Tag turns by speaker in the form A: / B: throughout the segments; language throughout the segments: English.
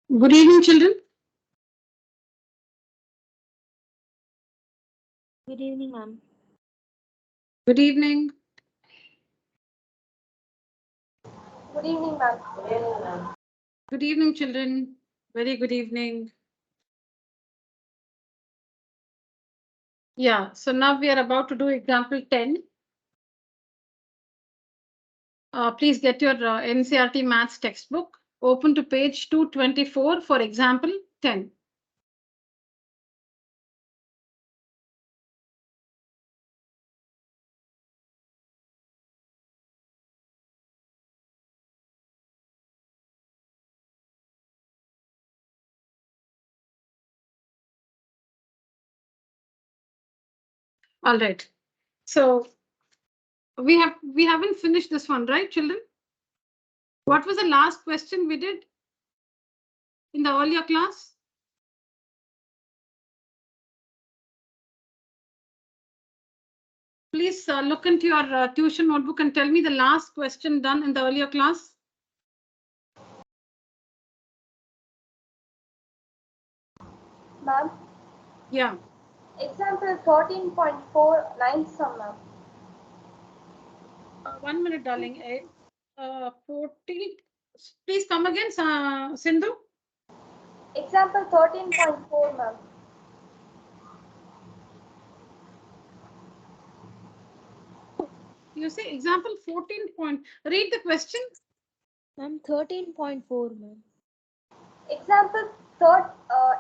A: Good evening, children.
B: Good evening, ma'am.
A: Good evening.
B: Good evening, ma'am. Good evening, ma'am.
A: Good evening, children. Very good evening. Yeah, so now we are about to do example 10. Please get your NCERT Maths textbook. Open to page 224 for example 10. All right. So we haven't finished this one, right, children? What was the last question we did in the earlier class? Please look into your tuition notebook and tell me the last question done in the earlier class.
B: Ma'am?
A: Yeah.
B: Example 13.49 sum, ma'am.
A: 1 minute, darling. 40. Please come again, Sindhu.
B: Example 13.4, ma'am.
A: You say example 14 point. Read the question.
C: Ma'am, 13.4, ma'am.
B: Example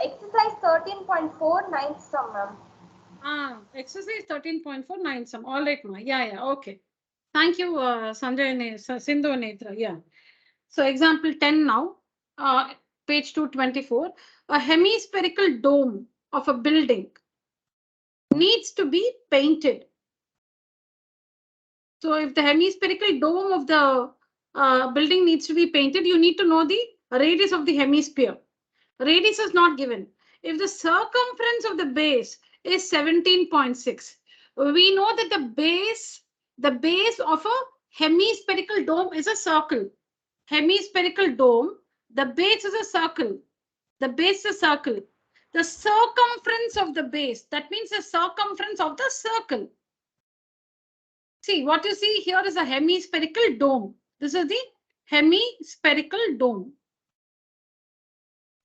B: exercise 13.49 sum, ma'am.
A: Exercise 13.49 sum. All right, ma. Yeah, okay. Thank you, Sanjay and Sindhu and Netra. Yeah. So example 10 now, page 224. A hemispherical dome of a building needs to be painted. So if the hemispherical dome of the building needs to be painted, you need to know the radius of the hemisphere. Radius is not given. If the circumference of the base is 17.6, we know that the base of a hemispherical dome is a circle. Hemispherical dome, the base is a circle. The base is a circle. The circumference of the base, that means the circumference of the circle. See, what you see here is a hemispherical dome. This is the hemispherical dome.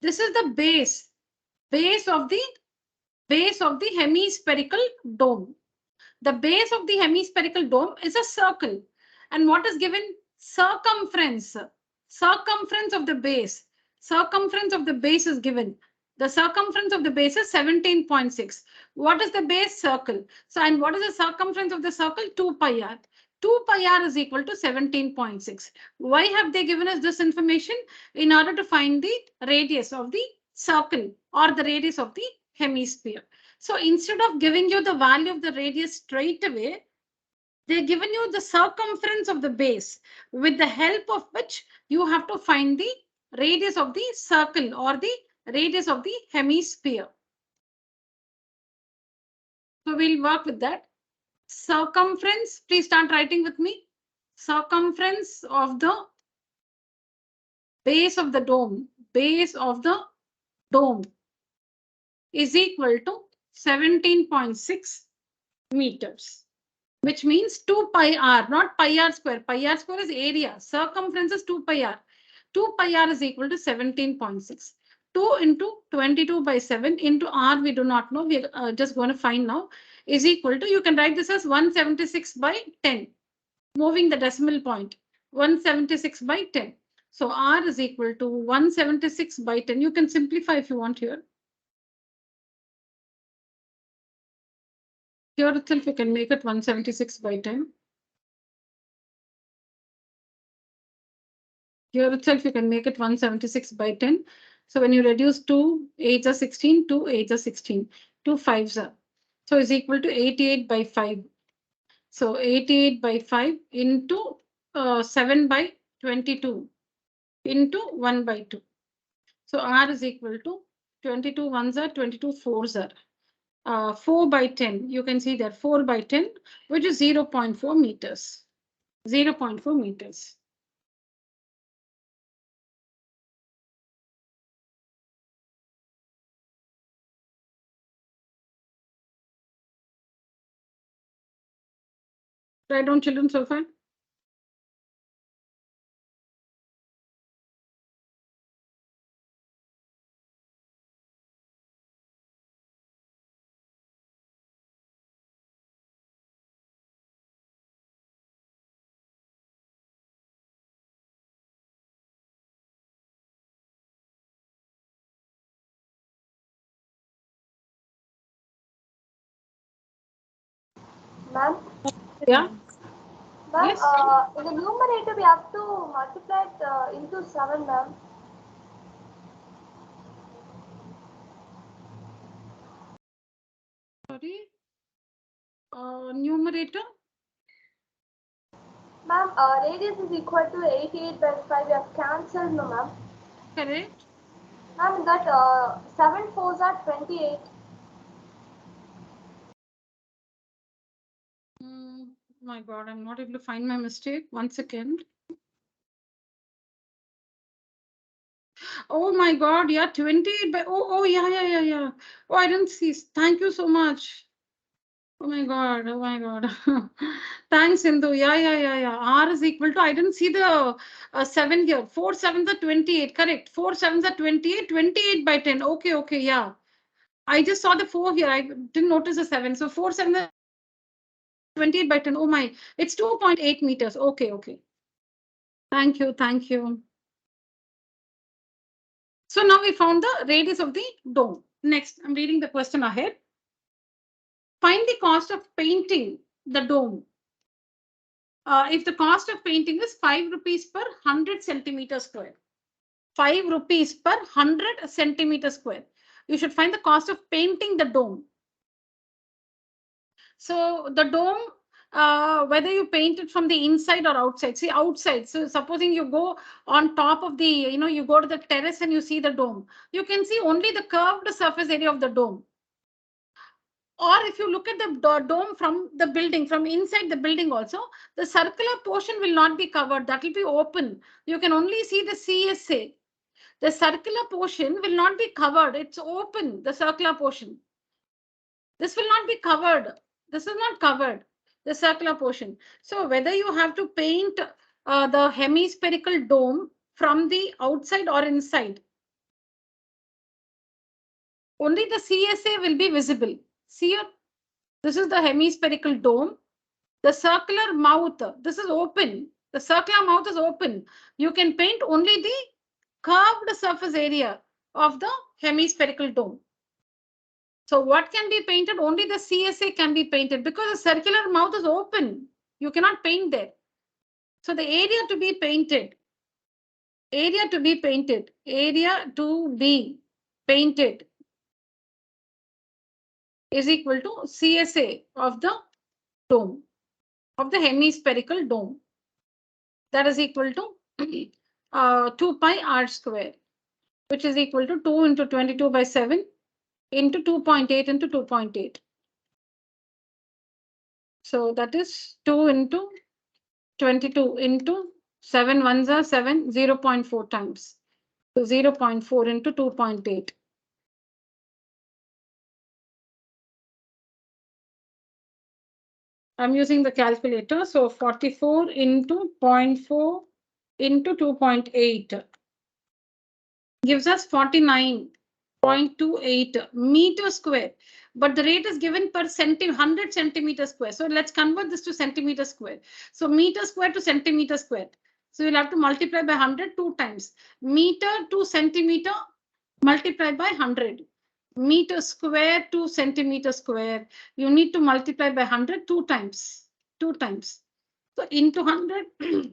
A: This is the base of the hemispherical dome. The base of the hemispherical dome is a circle. And what is given? Circumference. Circumference of the base. Circumference of the base is given. The circumference of the base is 17.6. What is the base? Circle. So, and what is the circumference of the circle? 2 pi r. 2 pi r is equal to 17.6. Why have they given us this information? In order to find the radius of the circle or the radius of the hemisphere. So instead of giving you the value of the radius straight away, they're given you the circumference of the base, with the help of which you have to find the radius of the circle or the radius of the hemisphere. So we'll work with that. Circumference, please start writing with me. Circumference of the base of the dome, is equal to 17.6 meters. Which means 2 pi r, not pi r square. Pi r square is area. Circumference is 2 pi r. 2 pi r is equal to 17.6. 2 into 22 by 7 into r, we do not know. We're just going to find now, is equal to, you can write this as 176 by 10. Moving the decimal point, 176 by 10. So r is equal to 176 by 10. You can simplify if you want here. Here itself, you can make it 176 by 10. Here itself, you can make it 176 by 10. So when you reduce 2 8s are 16, 2 8s are 16, 2 5s are. So is equal to 88 by 5. So 88 by 5 into 7 by 22 into 1 by 2. So R is equal to 22 1s are 22 4s are. 4 by 10, you can see that 4 by 10, which is 0.4 meters. 0.4 meters. Write down, children, so far.
B: Ma'am,
A: Yeah.
B: ma'am,
A: Yes.
B: in the numerator we have to multiply it into 7, ma'am.
A: Sorry. Numerator.
B: Ma'am, radius is equal to 88 by 5. We have cancelled, no, ma'am.
A: Correct.
B: Ma'am, that 7 4s are 28.
A: My God, I'm not able to find my mistake. 1 second. Oh my God, yeah, 28 by, oh, yeah. Oh, I didn't see. Thank you so much. Oh my God, oh my God. Thanks, Sindhu. Yeah. R is equal to, I didn't see the 7 here. 4 7s are 28, correct. 4 7s are 28, 28 by 10. Okay, yeah. I just saw the 4 here. I didn't notice the 7. So 4 7 are 28 by 10. Oh my, it's 2.8 meters. Okay. Thank you. So now we found the radius of the dome. Next, I'm reading the question ahead. Find the cost of painting the dome. If the cost of painting is 5 rupees per 100 centimeter square. 5 rupees per 100 centimeter square. You should find the cost of painting the dome. So the dome, whether you paint it from the inside or outside, see outside. So supposing you go on top of the, you go to the terrace and you see the dome, you can see only the curved surface area of the dome. Or if you look at the dome from the building, from inside the building also, the circular portion will not be covered. That will be open. You can only see the CSA. The circular portion will not be covered. It's open, the circular portion. This will not be covered. This is not covered, the circular portion. So whether you have to paint the hemispherical dome from the outside or inside, only the CSA will be visible. See here, this is the hemispherical dome. The circular mouth, this is open. The circular mouth is open. You can paint only the curved surface area of the hemispherical dome. So what can be painted? Only the CSA can be painted because the circular mouth is open. You cannot paint there. So the area to be painted is equal to CSA of the dome, of the hemispherical dome. That is equal to 2 pi r square, which is equal to 2 into 22 by 7 into 2.8 into 2.8. So that is 2 into 22 into 7 ones are 7, 0.4 times. So 0.4 into 2.8. I'm using the calculator. So 44 into 0.4 into 2.8 gives us 49.28 meter square. But the rate is given per 100 centimeter square. So let's convert this to centimeter square. So meter square to centimeter square. So you'll have to multiply by 100 two times. Meter to centimeter multiplied by 100. Meter square to centimeter square. You need to multiply by 100 two times. Two times. So into 100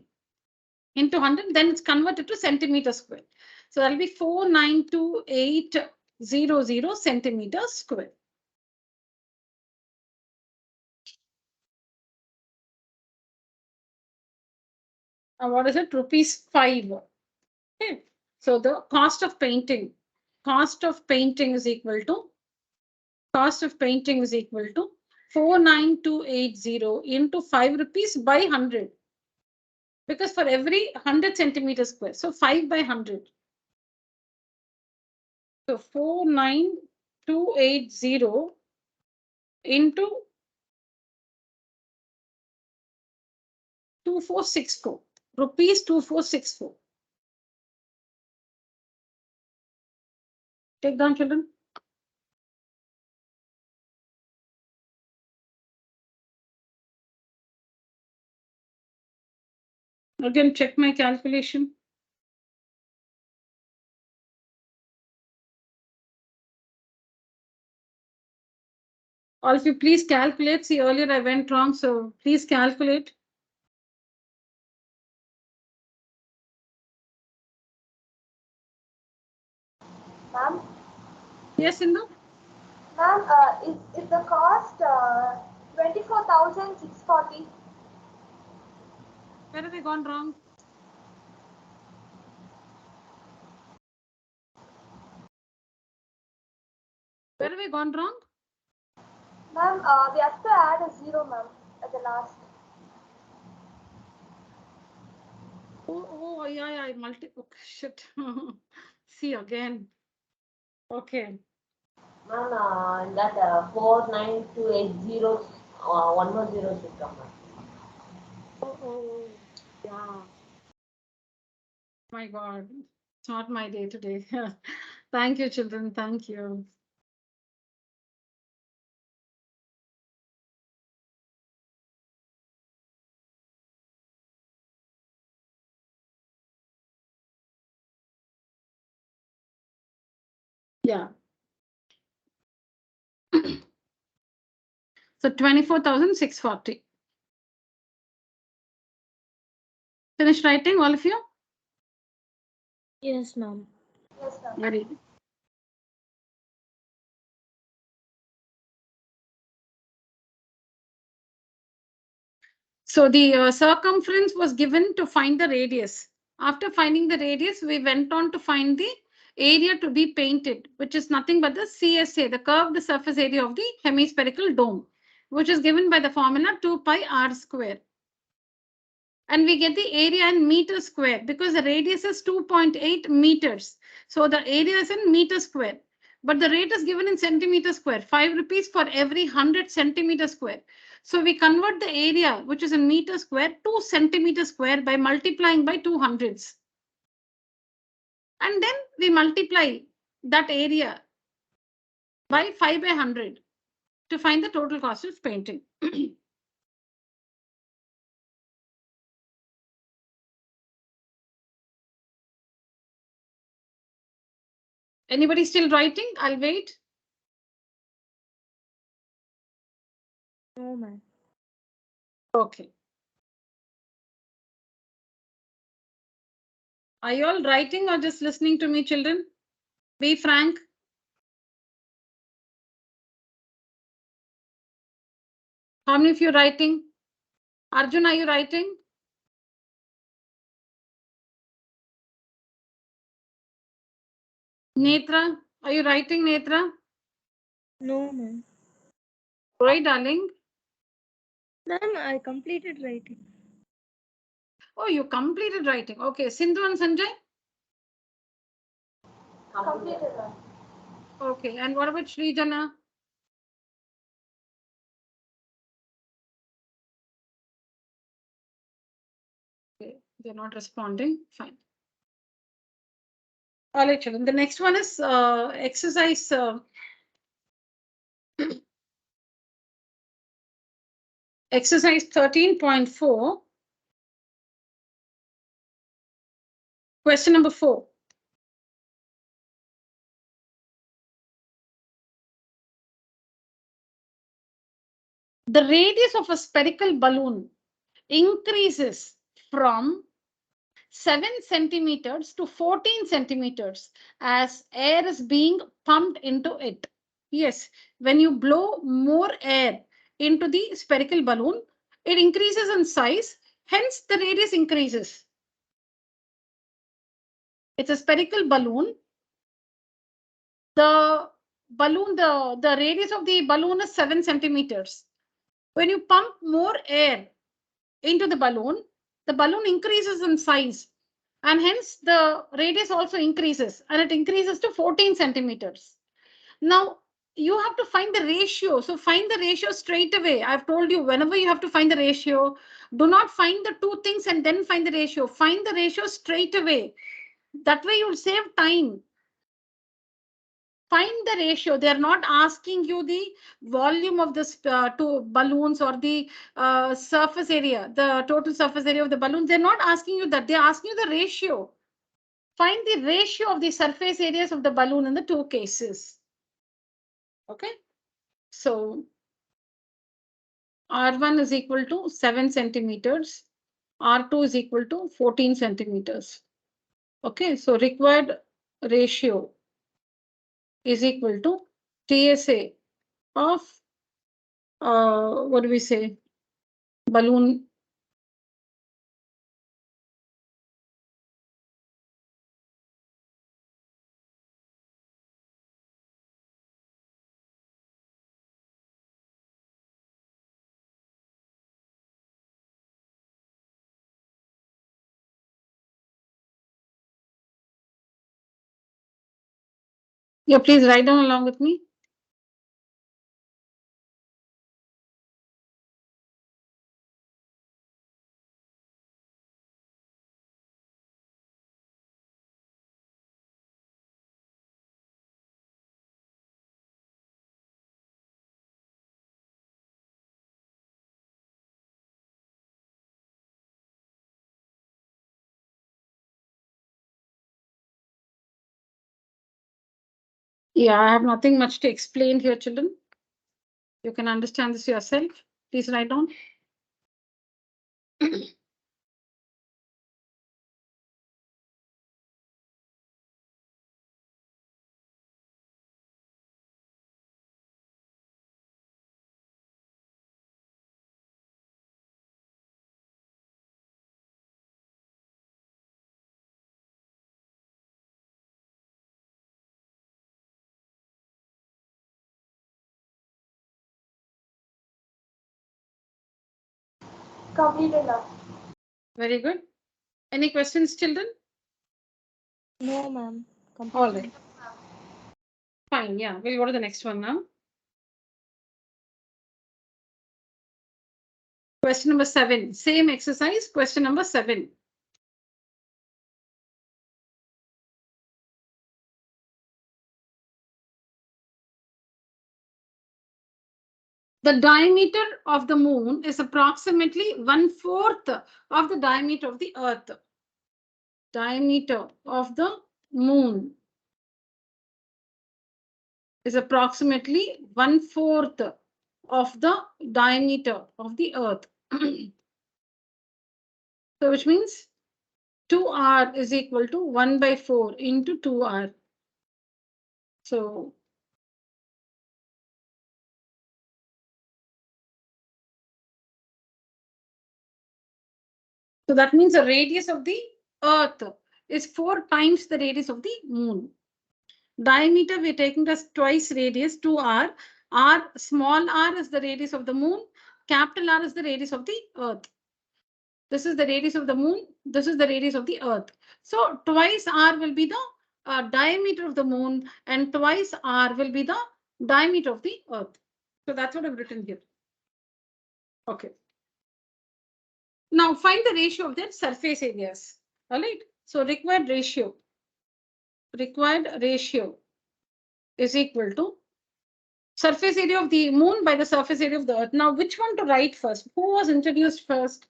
A: into 100, then it's converted to centimeter square. So that'll be 492,800 centimeters square. Now what is it? Rupees 5. Okay. So the cost of painting is equal to 49280 into 5 rupees by 100. Because for every 100 centimeters square, so 5 by 100. So 49280 into 2464. Rupees 2464. Take down, children. Again, check my calculation. All of you, please calculate. See, earlier I went wrong, so please calculate.
B: Ma'am?
A: Yes, Indu?
B: Ma'am, is the cost 24,640?
A: Where have we gone wrong? Where have we gone wrong?
B: Ma'am, we have to add a 0, ma'am, at the last.
A: Oh, yeah, multi. Okay, shit. See again. Okay.
D: Ma'am, that 49280 one more zero should come.
A: Oh, yeah. My God, it's not my day today. Thank you, children. Thank you. Yeah. So 24,640. Finish writing, all of you?
C: Yes, ma'am.
B: Yes, ma'am.
A: Very good. So the circumference was given to find the radius. After finding the radius, we went on to find the area to be painted, which is nothing but the CSA, the curved surface area of the hemispherical dome, which is given by the formula 2 pi r square. And we get the area in meters square because the radius is 2.8 meters. So the area is in meter square. But the rate is given in centimeter square, 5 rupees for every 100 centimeter square. So we convert the area, which is in meter square, to centimeter square by multiplying by 200s. And then we multiply that area by 5 by 100 to find the total cost of painting. Anybody still writing? I'll wait.
C: No, ma'am.
A: Okay. Are you all writing or just listening to me, children? Be frank. How many of you writing? Arjun, are you writing? Netra, are you writing, Netra?
C: No, ma'am.
A: Right, darling.
C: Ma'am, I completed writing.
A: Oh, you completed writing. Okay, Sindhu and Sanjay?
B: Completed, ma'am.
A: Okay, and what about Srijana? Okay, they're not responding. Fine. All right, children. The next one is exercise. Exercise 13.4. Question number 4. The radius of a spherical balloon increases from 7 centimeters to 14 centimeters as air is being pumped into it. Yes, when you blow more air into the spherical balloon, it increases in size, hence the radius increases. It's a spherical balloon. The radius of the balloon is 7 centimeters. When you pump more air into the balloon increases in size. And hence the radius also increases and it increases to 14 centimeters. Now, you have to find the ratio. So find the ratio straight away. I've told you, whenever you have to find the ratio, do not find the two things and then find the ratio. Find the ratio straight away. That way you'll save time. Find the ratio. They're not asking you the volume of the two balloons or the surface area, the total surface area of the balloon. They're not asking you that. They're asking you the ratio. Find the ratio of the surface areas of the balloon in the two cases. Okay. So R1 is equal to 7 centimeters. R2 is equal to 14 centimeters. Okay. So required ratio is equal to TSA of what do we say? Balloon. Yeah, please write down along with me. Yeah, I have nothing much to explain here, children. You can understand this yourself. Please write down.
B: Completed now.
A: Very good. Any questions, children?
C: No, ma'am.
A: All right. Fine. Yeah, we'll go to the next one now. Question number 7. Same exercise. Question number 7. The diameter of the moon is approximately 1/4 of the diameter of the Earth. Diameter of the moon is approximately 1/4 of the diameter of the Earth. So which means 2r is equal to 1/4 into 2r. So that means the radius of the Earth is 4 times the radius of the moon. Diameter we're taking as twice radius 2r. R, small r is the radius of the moon. Capital R is the radius of the Earth. This is the radius of the moon. This is the radius of the Earth. So twice r will be the diameter of the moon and twice r will be the diameter of the Earth. So that's what I've written here. Okay. Now find the ratio of their surface areas. All right. So required ratio is equal to surface area of the moon by the surface area of the Earth. Now, which one to write first? Who was introduced first?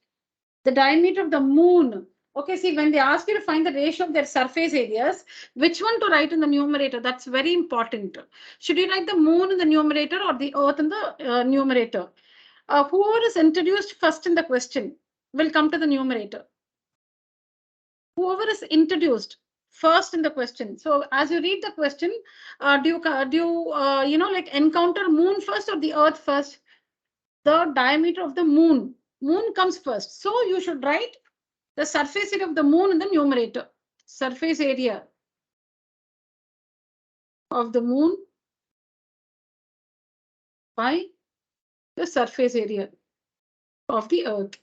A: The diameter of the moon. Okay, see, when they ask you to find the ratio of their surface areas, which one to write in the numerator? That's very important. Should you write the moon in the numerator or the Earth in the numerator? Whoever is introduced first in the question will come to the numerator. Whoever is introduced first in the question. So as you read the question, do you like encounter moon first or the Earth first? The diameter of the moon. Moon comes first. So you should write the surface area of the moon in the numerator. Surface area of the moon by the surface area of the Earth.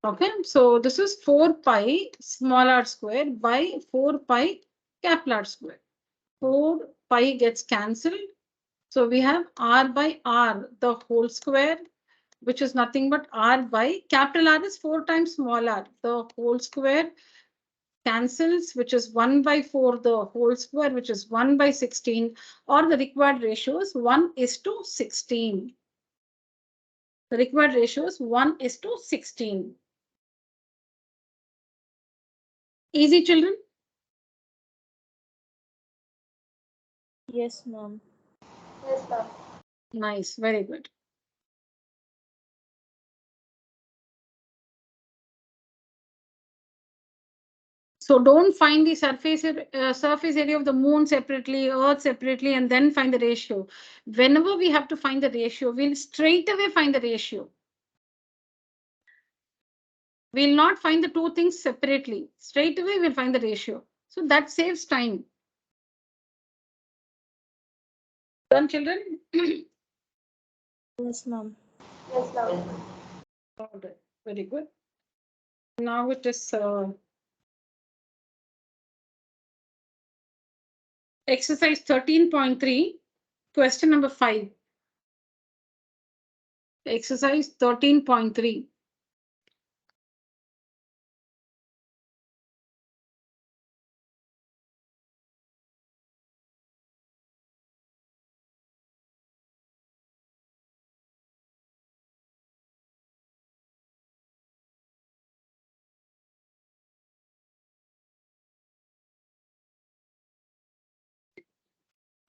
A: Okay, so this is 4 pi small r square by 4 pi capital R square. 4 pi gets cancelled. So we have r by r, the whole square, which is nothing but r by capital R is 4 times small r, the whole square cancels, which is 1 by 4, the whole square, which is 1 by 16, or the required ratio is 1:16. The required ratio is 1:16. Easy, children?
C: Yes, ma'am.
B: Yes, ma'am.
A: Nice, very good. So don't find the surface area of the moon separately, Earth separately, and then find the ratio. Whenever we have to find the ratio, we'll straight away find the ratio. We'll not find the two things separately. Straight away, we'll find the ratio. So that saves time. Done, children?
C: Yes, ma'am.
B: Yes, ma'am.
A: Very good. Now it is exercise 13.3, question number 5. Exercise 13.3.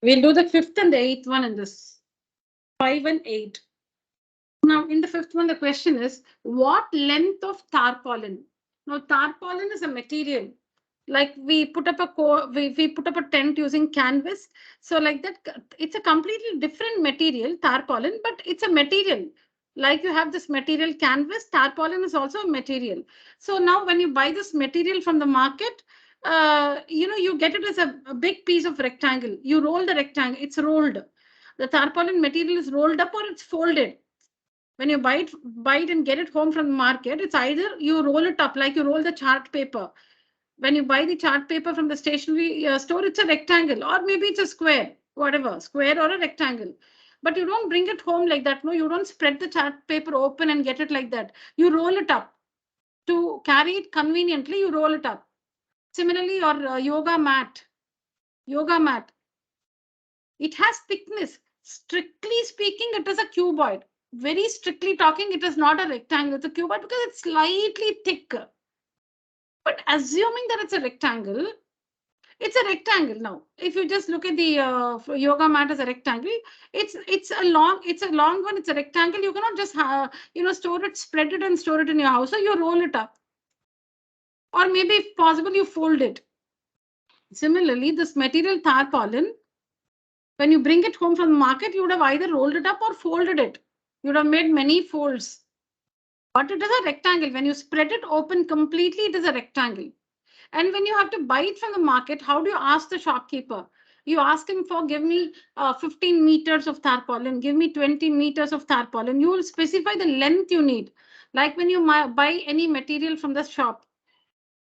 A: We'll do the 5th and the 8th one in this. 5 and 8. Now, in the 5th one, the question is, what length of tarpaulin? Now, tarpaulin is a material. Like we put up we put up a tent using canvas. So like that, it's a completely different material, tarpaulin, but it's a material. Like you have this material canvas, tarpaulin is also a material. So now when you buy this material from the market, you get it as a big piece of rectangle. You roll the rectangle, it's rolled. The tarpaulin material is rolled up or it's folded. When you buy it and get it home from the market, it's either you roll it up like you roll the chart paper. When you buy the chart paper from the stationery store, it's a rectangle or maybe it's a square, whatever, square or a rectangle. But you don't bring it home like that. No, you don't spread the chart paper open and get it like that. You roll it up. To carry it conveniently, you roll it up. Similarly, your yoga mat. It has thickness. Strictly speaking, it is a cuboid. Very strictly talking, it is not a rectangle. It's a cuboid because it's slightly thicker. But assuming that it's a rectangle now. If you just look at the yoga mat as a rectangle, it's a long one. It's a rectangle. You cannot just store it, spread it, and store it in your house. So you roll it up, or maybe if possible, you fold it. Similarly, this material tarpaulin, when you bring it home from the market, you would have either rolled it up or folded it. You would have made many folds. But it is a rectangle. When you spread it open completely, it is a rectangle. And when you have to buy it from the market, how do you ask the shopkeeper? You ask him for, give me 15 meters of tarpaulin, give me 20 meters of tarpaulin. You will specify the length you need. Like when you buy any material from the shop.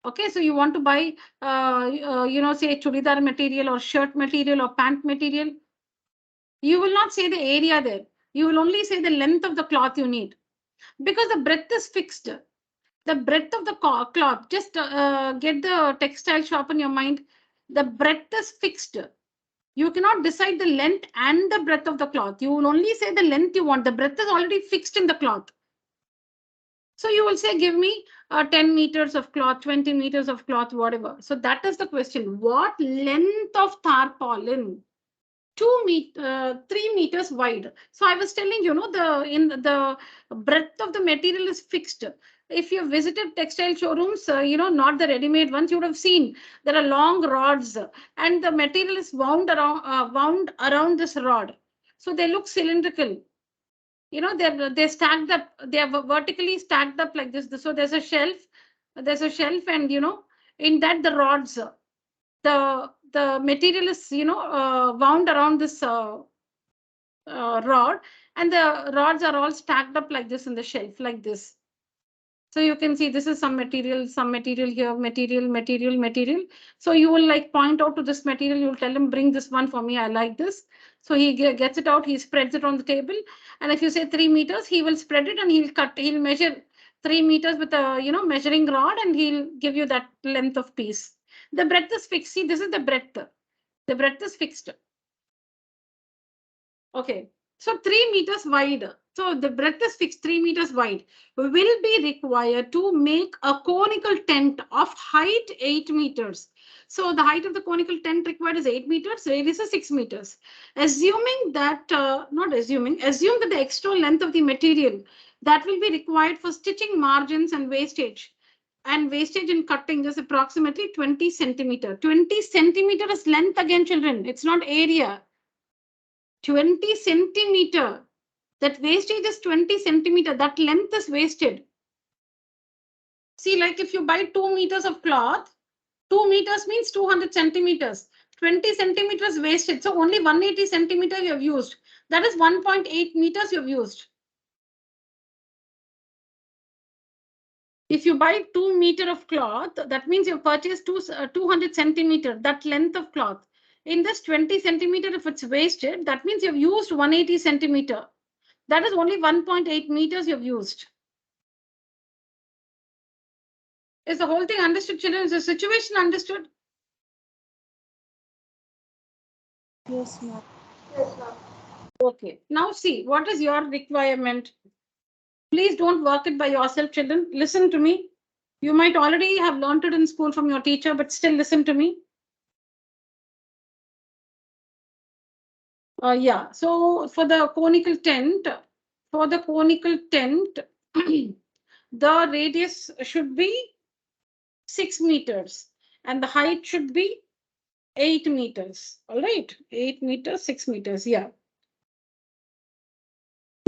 A: Okay, so you want to buy, say chudidar material or shirt material or pant material. You will not say the area there. You will only say the length of the cloth you need because the breadth is fixed. The breadth of the cloth, just get the textile shop in your mind. The breadth is fixed. You cannot decide the length and the breadth of the cloth. You will only say the length you want. The breadth is already fixed in the cloth. So you will say, give me 10 meters of cloth, 20 meters of cloth, whatever. So that is the question. What length of tarpaulin? 3 meters wide. So I was telling the breadth of the material is fixed. If you visited textile showrooms, not the ready-made ones, you would have seen there are long rods and the material is wound around this rod. So they look cylindrical. They're stacked up. They are vertically stacked up like this. So there's a shelf. And in that the rods. The material is wound around this rod, and the rods are all stacked up like this in the shelf like this. So you can see this is some material here, material. So you will like point out to this material, you'll tell him, bring this one for me, I like this. So he gets it out, he spreads it on the table. And if you say 3 meters, he will spread it and he'll measure 3 meters with a, measuring rod, and he'll give you that length of piece. The breadth is fixed. See, this is the breadth. The breadth is fixed. Okay. So 3 meters wide. So the breadth is fixed 3 meters wide. Will be required to make a conical tent of height 8 meters. So the height of the conical tent required is 8 meters, radius is 6 meters. Assuming that, assume that the extra length of the material that will be required for stitching margins and wastage. And wastage in cutting is approximately 20 centimeter. 20 centimeter is length again, children. It's not area. 20 centimeter. That wastage is 20 centimeter. That length is wasted. See, like if you buy 2 meters of cloth, 2 meters means 200 centimeters. 20 centimeters wasted. So only 180 centimeter you have used. That is 1.8 meters you have used. If you buy 2 meter of cloth, that means you purchased 200 centimeter, that length of cloth. In this 20 centimeter, if it's wasted, that means you've used 180 centimeter. That is only 1.8 meters you've used. Is the whole thing understood, children? Is the situation understood?
C: Yes, ma'am.
B: Yes, ma'am.
A: Okay. Now see, what is your requirement? Please don't work it by yourself, children. Listen to me. You might already have learned it in school from your teacher, but still listen to me. Yeah, so for the conical tent, the radius should be 6 meters and the height should be 8 meters. All right, 8 meters, 6 meters. Yeah.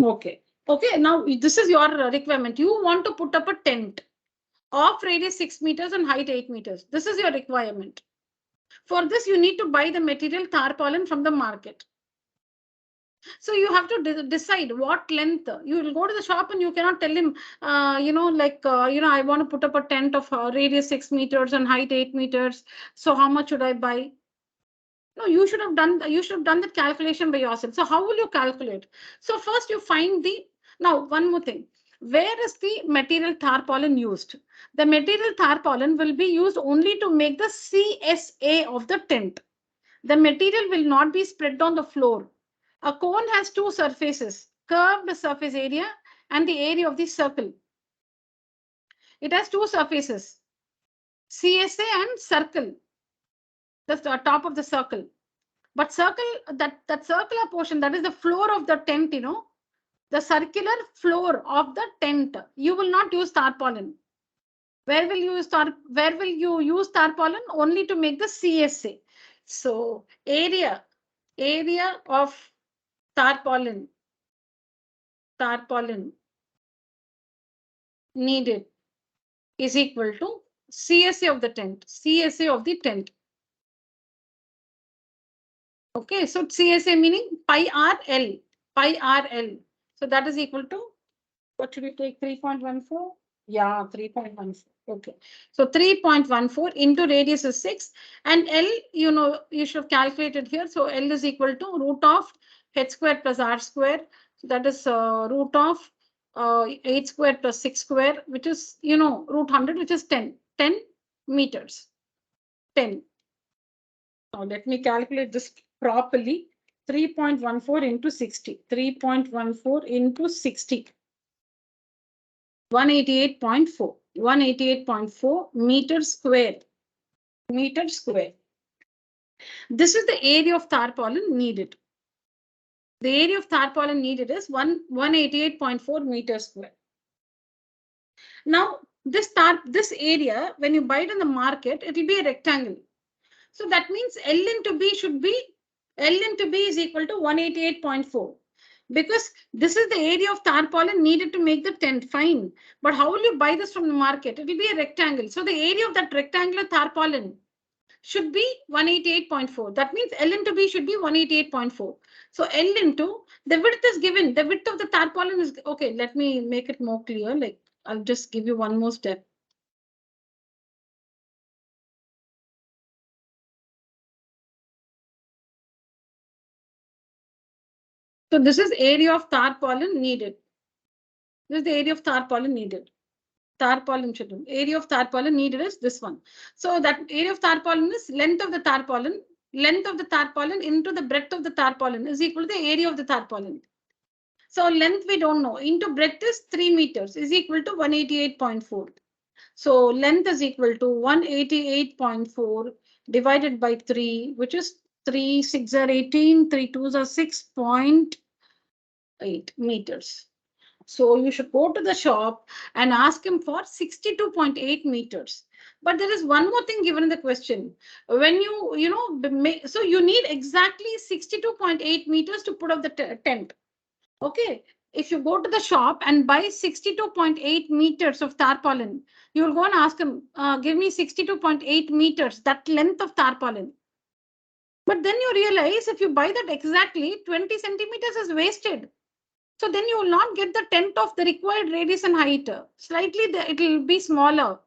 A: Okay. Okay, now this is your requirement. You want to put up a tent of radius 6 meters and height 8 meters. This is your requirement. For this, you need to buy the material tarpaulin from the market. So you have to decide what length. You will go to the shop and you cannot tell him, I want to put up a tent of radius 6 meters and height 8 meters. So how much should I buy? No, you should have done that calculation by yourself. So how will you calculate? So first you find now one more thing. Where is the material tarpaulin used? The material tarpaulin will be used only to make the CSA of the tent. The material will not be spread on the floor. A cone has two surfaces, curved surface area and the area of the circle. It has two surfaces, CSA and circle, the top of the circle. But circle, that circular portion, that is the floor of the tent, the circular floor of the tent, you will not use tarpaulin. Where will you use tarpaulin? Only to make the CSA. So area of tarpaulin needed is equal to CSA of the tent. CSA of the tent. Okay, so CSA meaning pi RL. Pi RL. So that is equal to, what should we take? 3.14? Yeah, 3.14. Okay. So 3.14 into radius is 6. And L, you should have calculated here. So L is equal to root of h squared plus r squared. So that is root of 8 squared plus 6 squared, which is, root 100, which is 10 meters. 10. Now let me calculate this properly. 3.14 into 60. 3.14 into 60. 188.4. 188.4 meters square. Meter square. This is the area of tarpaulin needed. The area of tarpaulin needed is 188.4 meters square. Now, this area, when you buy it in the market, it will be a rectangle. So that means L into B is equal to 188.4. Because this is the area of tarpaulin needed to make the tent. Fine. But how will you buy this from the market? It will be a rectangle. So the area of that rectangular tarpaulin should be 188.4. That means L into B should be 188.4. So L into the width is given. The width of the tarpaulin is, okay, let me make it more clear. Like I'll just give you one more step. So this is area of tarpaulin needed. This is the area of tarpaulin needed. Tarpaulin children. Area of tarpaulin needed is this one. So that area of tarpaulin is length of the tarpaulin. Length of the tarpaulin into the breadth of the tarpaulin is equal to the area of the tarpaulin. So length we don't know. Into breadth is 3 meters is equal to 188.4. So length is equal to 188.4 divided by 3, which is 3 6 are 18, 3 2s are 6.8 meters. So you should go to the shop and ask him for 62.8 meters. But there is one more thing given in the question. When so you need exactly 62.8 meters to put up the tent. Okay. If you go to the shop and buy 62.8 meters of tarpaulin, you will go and ask him, give me 62.8 meters, that length of tarpaulin. But then you realize if you buy that exactly, 20 centimeters is wasted. So then you will not get the tenth of the required radius and height. Slightly it will be smaller.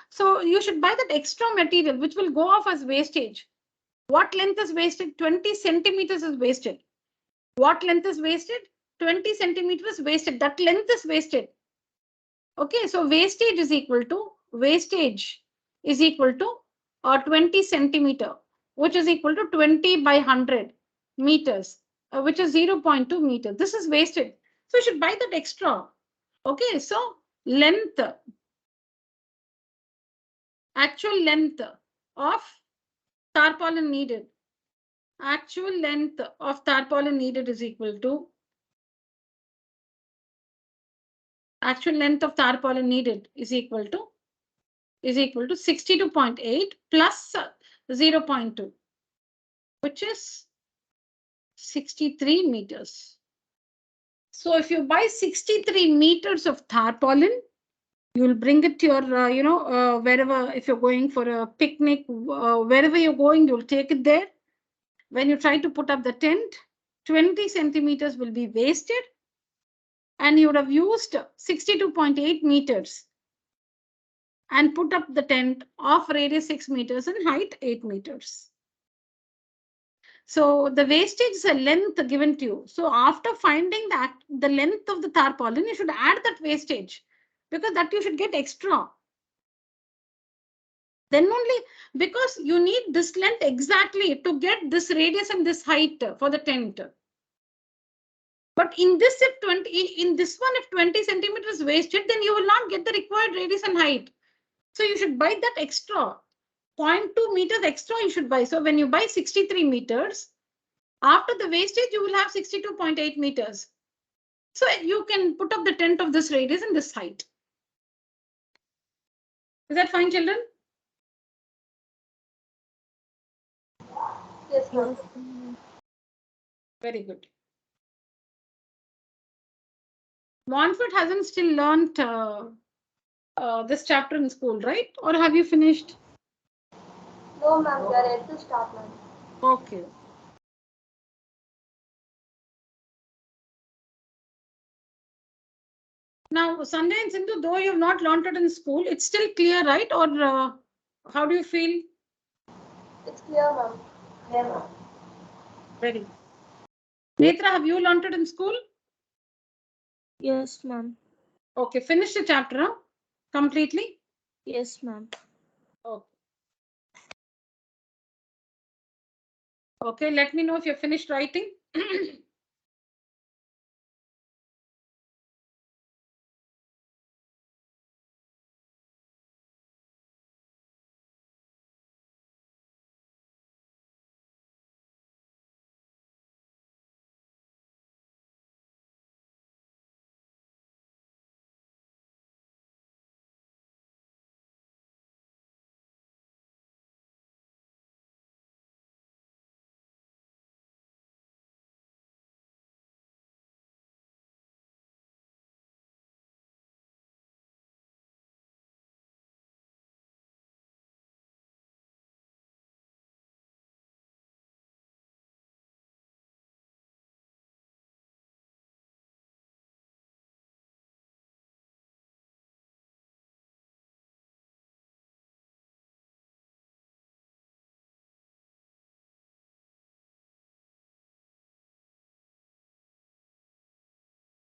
A: So you should buy that extra material which will go off as wastage. What length is wasted? 20 centimeters is wasted. What length is wasted? 20 centimeters wasted. That length is wasted. Okay, so wastage is equal to 20 centimeter, which is equal to 20 by 100 meters, which is 0.2 meter. This is wasted. So you should buy that extra. Okay, so length, actual length of tarpaulin needed. Actual length of tarpaulin needed is equal to actual length of tarpaulin needed is equal to 62.8 plus 0.2, which is 63 meters. So if you buy 63 meters of tarpaulin, you will bring it to your, wherever, if you're going for a picnic, wherever you're going, you'll take it there. When you try to put up the tent, 20 centimeters will be wasted and you would have used 62.8 meters and put up the tent of radius 6 meters and height 8 meters. So the wastage is a length given to you. So after finding that the length of the tarpaulin, you should add that wastage because that you should get extra. Then only, because you need this length exactly to get this radius and this height for the tent. But in this, if 20 centimeters wasted, then you will not get the required radius and height. So you should buy that extra. 0.2 meters extra you should buy. So when you buy 63 meters, after the wastage, you will have 62.8 meters. So you can put up the tent of this radius and this height. Is that fine, children?
B: Yes, ma'am.
A: Very good. Montfort hasn't still learnt this chapter in school, right? Or have you finished?
B: No, ma'am. We are yet to start, ma'am.
A: Okay. Now, Sunday and Sindhu, though you have not learnt it in school, it's still clear, right? Or how do you feel?
B: It's clear, ma'am.
D: Clear, ma'am.
A: Very good. Netra, have you learnt it in school?
C: Yes, ma'am.
A: Okay, finish the chapter huh? Completely?
C: Yes, ma'am.
A: Okay. Okay, let me know if you're finished writing.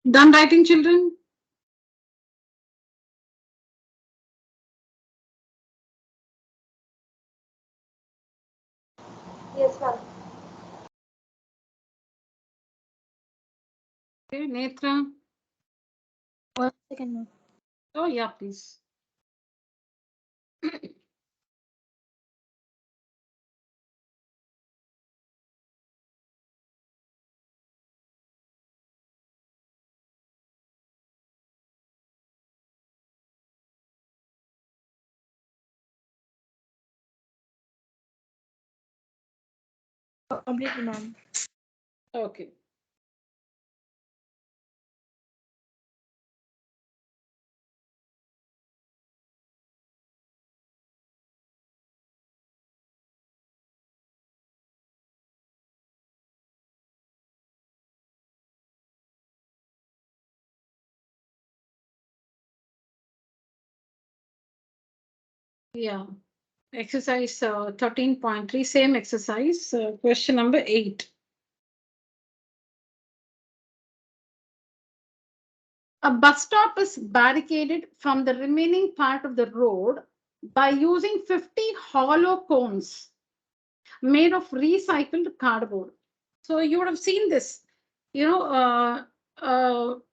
A: Done writing, children?
B: Yes, ma'am.
A: Okay, Netra.
C: 1 second, ma'am.
A: Oh, yeah, please.
C: Completely, ma'am.
A: Okay. Yeah. Exercise 13.3, same exercise. Question number 8. A bus stop is barricaded from the remaining part of the road by using 50 hollow cones made of recycled cardboard. So you would have seen this. Now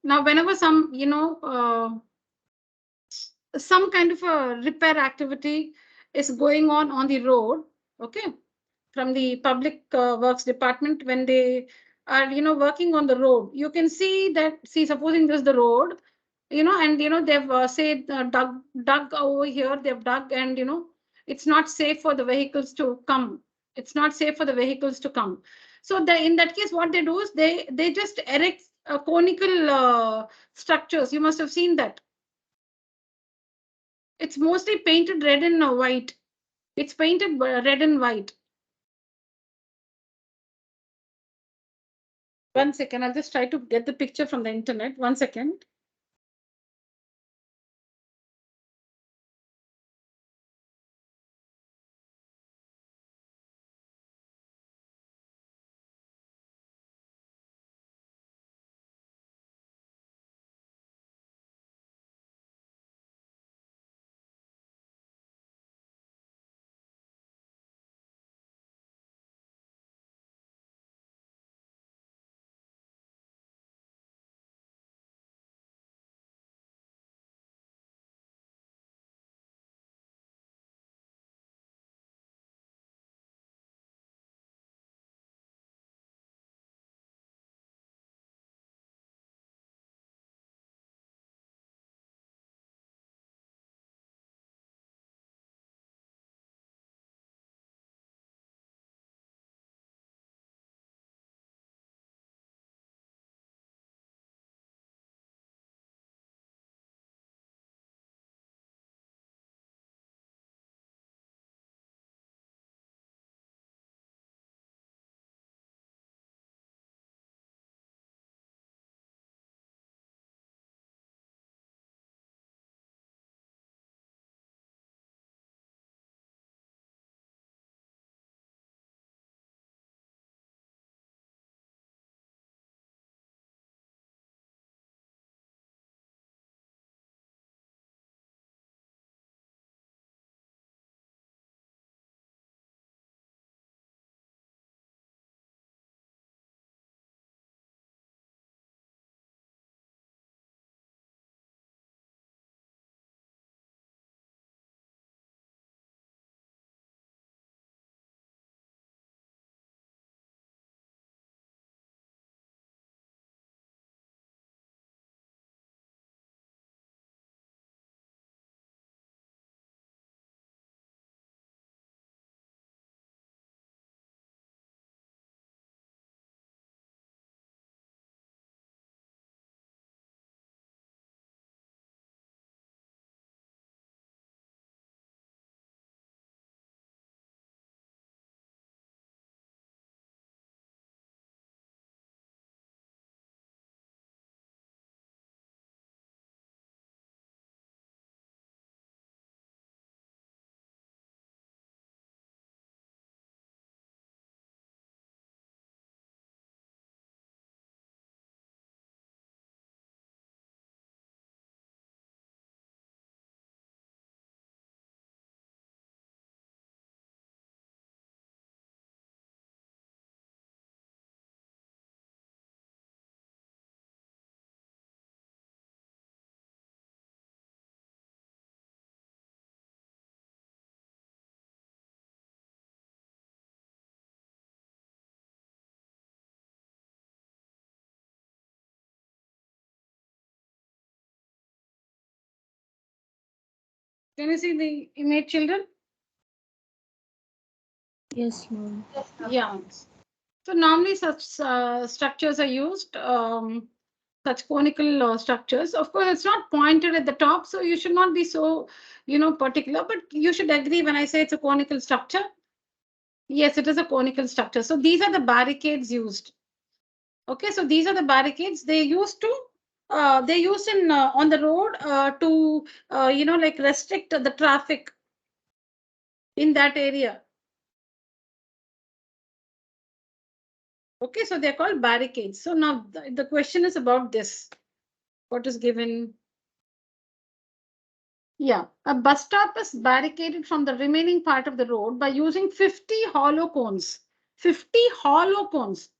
A: whenever some kind of a repair activity is going on the road, okay, from the public works department, when they are working on the road, you can see that, see, supposing this is the road, and they've say dug over here, they've dug, and it's not safe for the vehicles to come, it's not safe for the vehicles to come. So in that case, what they do is they just erect conical structures. You must have seen that. It's mostly painted red and white. It's painted red and white. 1 second, I'll just try to get the picture from the internet. 1 second. Can you see the image, children?
C: Yes, ma'am.
B: Yes, ma'am.
A: Yeah. So normally such structures are used, such conical structures. Of course, it's not pointed at the top, so you should not be so, particular, but you should agree when I say it's a conical structure. Yes, it is a conical structure. So these are the barricades used. Okay, so these are the barricades they used to, they used in on the road to, like restrict the traffic in that area. Okay, so they're called barricades. So now the question is about this. What is given? Yeah, a bus stop is barricaded from the remaining part of the road by using 50 hollow cones. 50 hollow cones.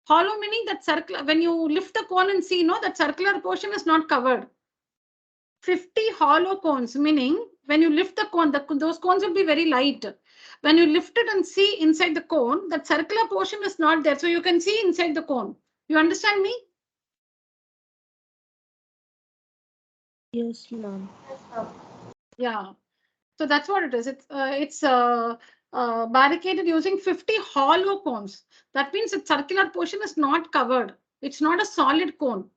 A: Hollow meaning that circular, when you lift the cone and see, no, that circular portion is not covered. 50 hollow cones, meaning when you lift the cone, those cones will be very light. When you lift it and see inside the cone, that circular portion is not there. So you can see inside the cone. You understand me?
C: Yes, ma'am.
B: Yes, ma'am.
A: Yeah. So that's what it is. It's barricaded using 50 hollow cones. That means the circular portion is not covered. It's not a solid cone.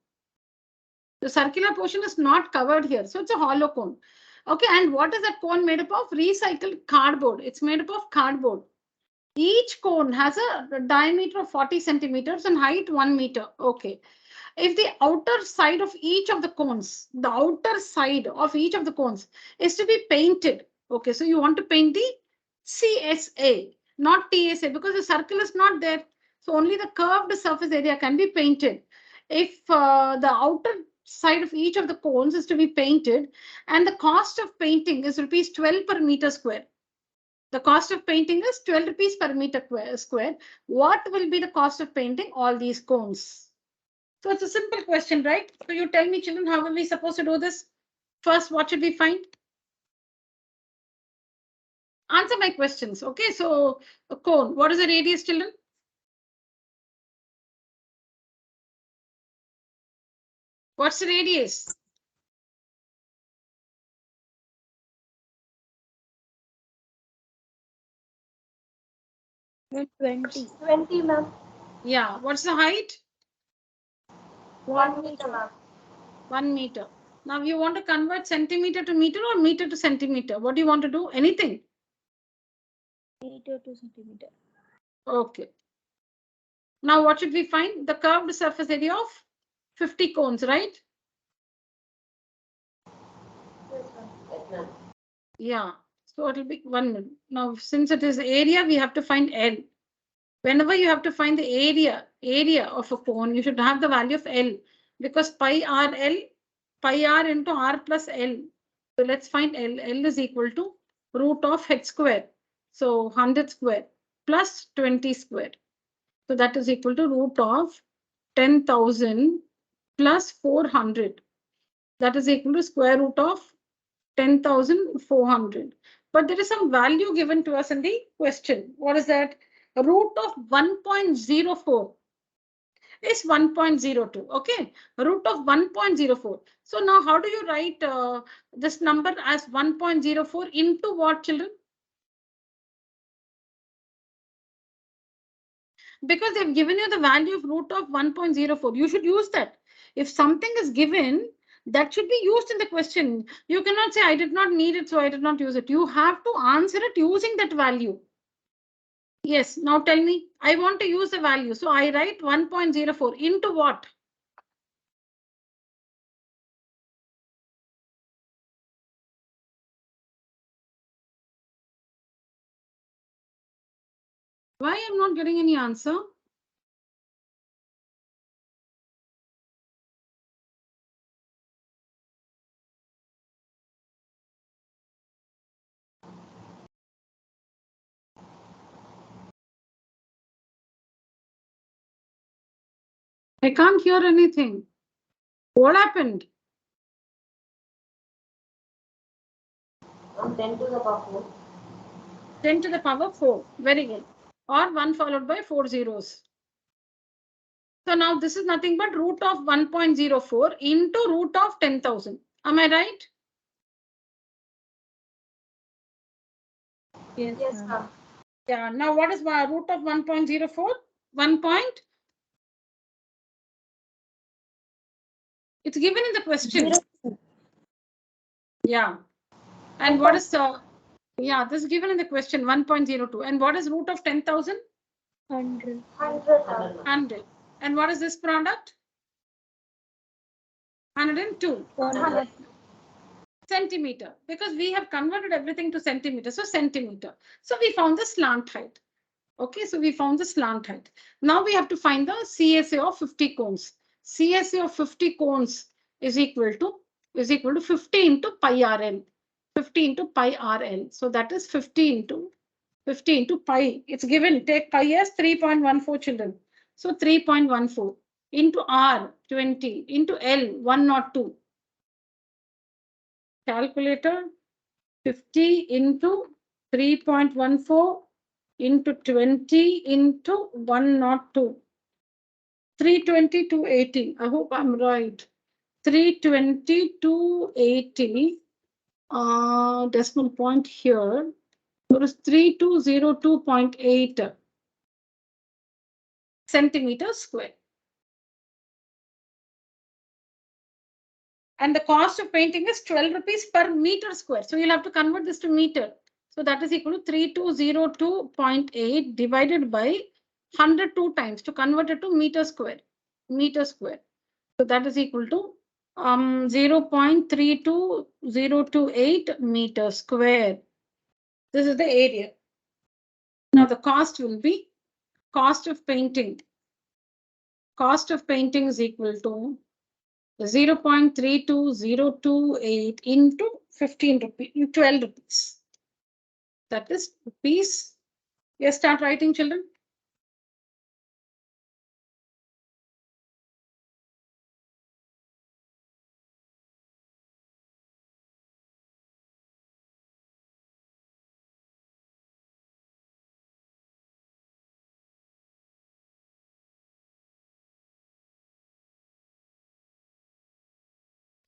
A: The circular portion is not covered here. So it's a hollow cone. Okay, and what is that cone made up of? Recycled cardboard. It's made up of cardboard. Each cone has a diameter of 40 centimeters and height 1 meter. Okay. If the outer side of each of the cones, the outer side of each of the cones is to be painted. Okay, so you want to paint the CSA, not TSA, because the circle is not there. So only the curved surface area can be painted. If the outer side of each of the cones is to be painted, and the cost of painting is rupees 12 per meter square. The cost of painting is 12 rupees per meter square. What will be the cost of painting all these cones? So it's a simple question, right? So you tell me, children, how are we supposed to do this? First, what should we find? Answer my questions. Okay, so a cone. What is the radius, children? What's the radius?
C: Ma'am, 20.
B: 20, ma'am.
A: Yeah. What's the height?
B: 1 meter, ma'am.
A: 1 meter. Now you want to convert centimeter to meter or meter to centimeter? What do you want to do? Anything?
C: Meter to centimeter.
A: Okay. Now what should we find? The curved surface area of 50 cones, right?
B: Yes, ma'am.
D: Yes, ma'am.
A: Yeah. So it will be 1 minute. Now, since it is area, we have to find L. Whenever you have to find the area of a cone, you should have the value of L, because pi r into r plus L. So let's find L. L is equal to root of h square. So 100 square plus 20 square. So that is equal to root of 10,000 plus 400. That is equal to square root of 10,400. But there is some value given to us in the question. What is that? Root of 1.04 is 1.02. Okay, root of 1.04. So now how do you write this number as 1.04 into what, children? Because they've given you the value of root of 1.04. You should use that. If something is given, that should be used in the question. You cannot say, I did not need it, so I did not use it. You have to answer it using that value. Yes, now tell me, I want to use the value. So I write 1.04 into what? Why I'm not getting any answer? I can't hear anything. What happened?
D: 10 to the power 4.
A: 10 to the power 4. Very good. Or 1 followed by 4 zeros. So now this is nothing but root of 1.04 into root of 10,000. Am I right?
C: Yes,
B: Yes,
C: ma'am.
B: ma'am.
A: Yeah. Now what is root of 1.04? 1 point. It's given in the question.
C: 0.
A: Yeah. And what is yeah, this is given in the question 1.02. And what is root of 10,000?
C: 100.
B: 100, ma'am.
A: 100. And what is this product? 102
C: 100.
A: centimeter, because we have converted everything to centimeter. So centimeter. So we found the slant height. Okay, so we found the slant height. Now we have to find the CSA of 50 cones. CSA of 50 cones is equal to 50 into pi RL. 50 into pi RL. So that is 50 into pi. It's given. Take pi as 3.14 children. So 3.14 into R 20 into L 102. Calculator 50 into 3.14 into 20 into 102. 320 to 80. I hope I'm right. 320 to 80. Decimal point here. There is 3202.8 centimeters square. And the cost of painting is 12 rupees per meter square. So you'll have to convert this to meter. So that is equal to 3202.8 divided by 102 times to convert it to meter square. Meter square. So that is equal to 0.32028 meter square. This is the area. Now the cost will be cost of painting. Cost of painting is equal to 0.32028 into 15 rupees, 12 rupees. That is rupees. Yes, start writing, children.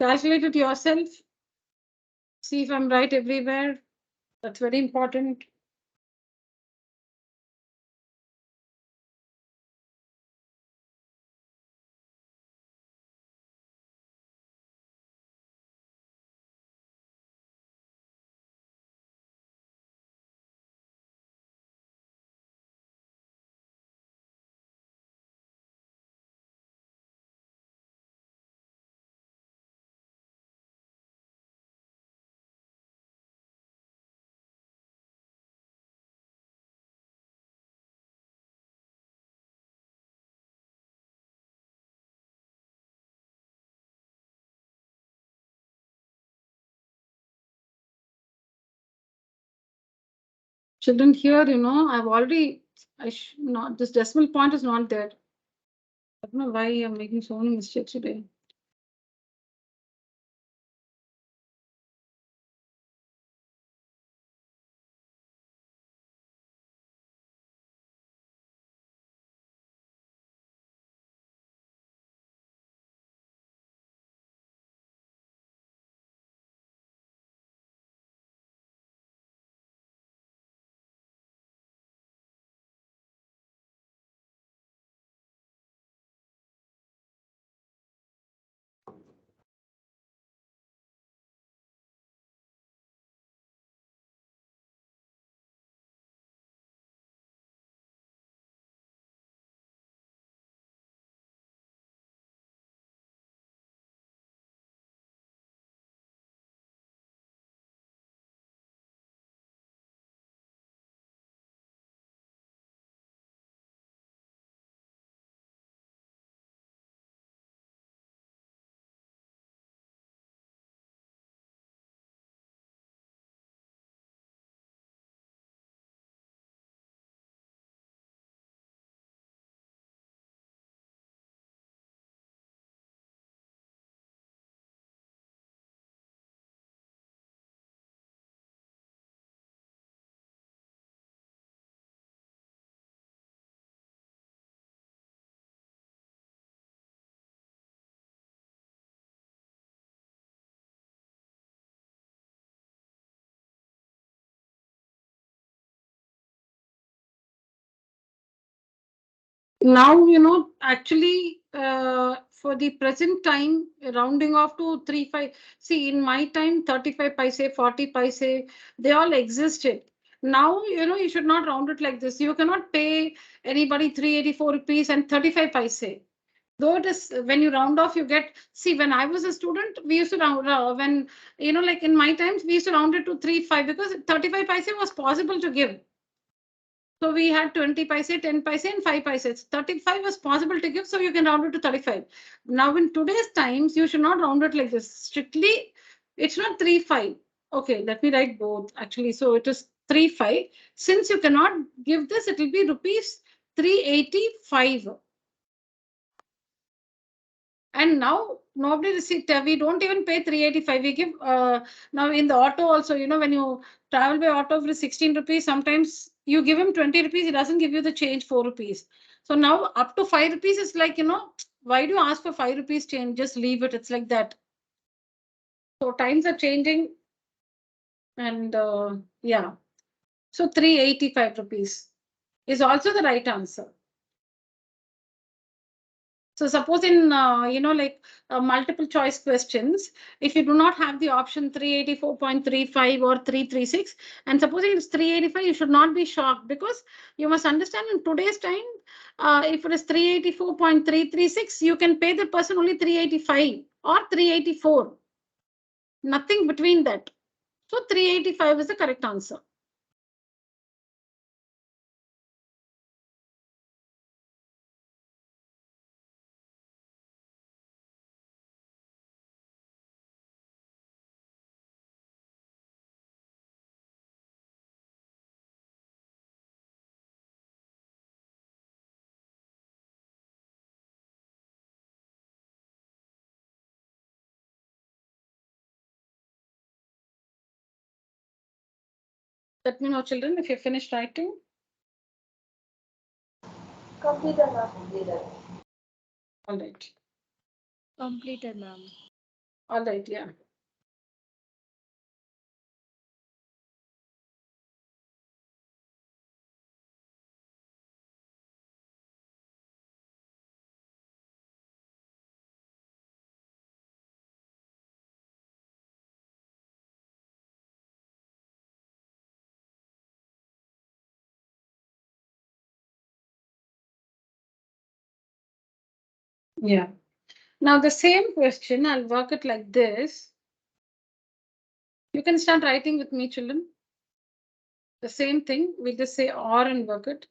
A: Calculate it yourself. See if I'm right everywhere. That's very important. Children, here, I've already, not, this decimal point is not there. I don't know why I'm making so many mistakes today. Now, actually, for the present time, rounding off to 3.5. See, in my time, 35 paise, 40 paise, they all existed. Now, you should not round it like this. You cannot pay anybody 384 rupees and 35 paise. Though it is, when you round off, you get, see, when I was a student, we used to round, when, like in my times, we used to round it to 3.5 because 35 paise was possible to give. So we had 20 paise, 10 paise, and 5 paise. 35 was possible to give, so you can round it to 35. Now, in today's times, you should not round it like this. Strictly, it's not 3.5. Okay, let me write both actually. So it is 3.5. Since you cannot give this, it will be rupees 385. And now nobody receive, we don't even pay 385. We give now in the auto also, when you travel by auto for 16 rupees, sometimes you give him 20 rupees, he doesn't give you the change 4 rupees. So now up to 5 rupees is like, why do you ask for 5 rupees change? Just leave it. It's like that. So times are changing. And yeah. So 385 rupees is also the right answer. So suppose in, multiple choice questions, if you do not have the option 384.35 or 336, and suppose it's 385, you should not be shocked because you must understand in today's time, if it is 384.336, you can pay the person only 385 or 384. Nothing between that. So 385 is the correct answer. Let me know, children, if you finished writing.
B: Completed, ma'am. Completed.
A: All right.
C: Completed, ma'am.
A: All right, yeah. Yeah. Now the same question, I'll work it like this. You can start writing with me, children. The same thing, we'll just say or and work it.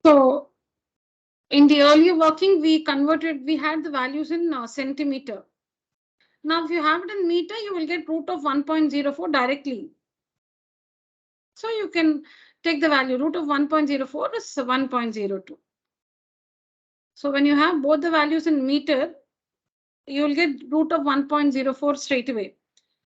A: So in the earlier working, we had the values in centimeter. Now, if you have it in meter, you will get root of 1.04 directly. So you can take the value. Root of 1.04 is 1.02. So when you have both the values in meter, you will get root of 1.04 straight away.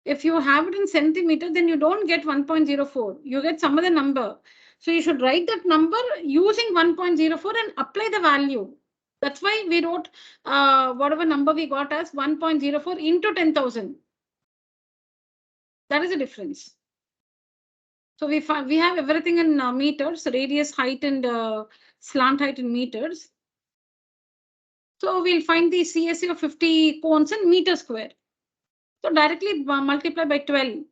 A: If you have it in centimeter, then you don't get 1.04. You get some other number. So you should write that number using 1.04 and apply the value. That's why we wrote whatever number we got as 1.04 into 10,000. That is the difference. So we have everything in meters, radius, height, and slant height in meters. So we'll find the CSA of 50 cones in meter square. So directly multiply by 12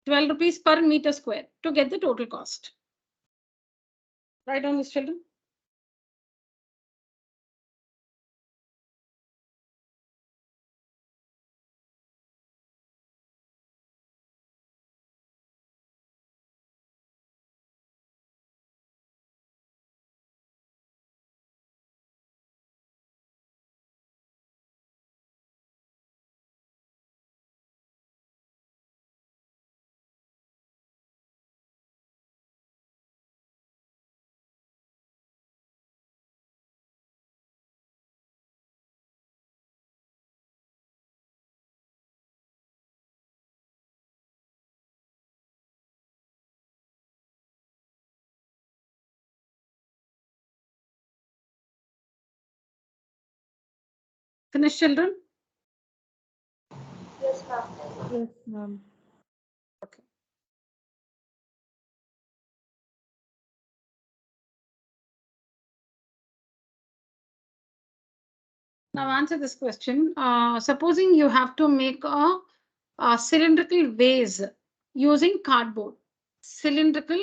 A: rupees per meter square to get the total cost. Write down this, children. Finish, children?
B: Yes, ma'am.
C: Yes, ma'am.
A: Okay. Now answer this question. Supposing you have to make a cylindrical vase using cardboard. Cylindrical,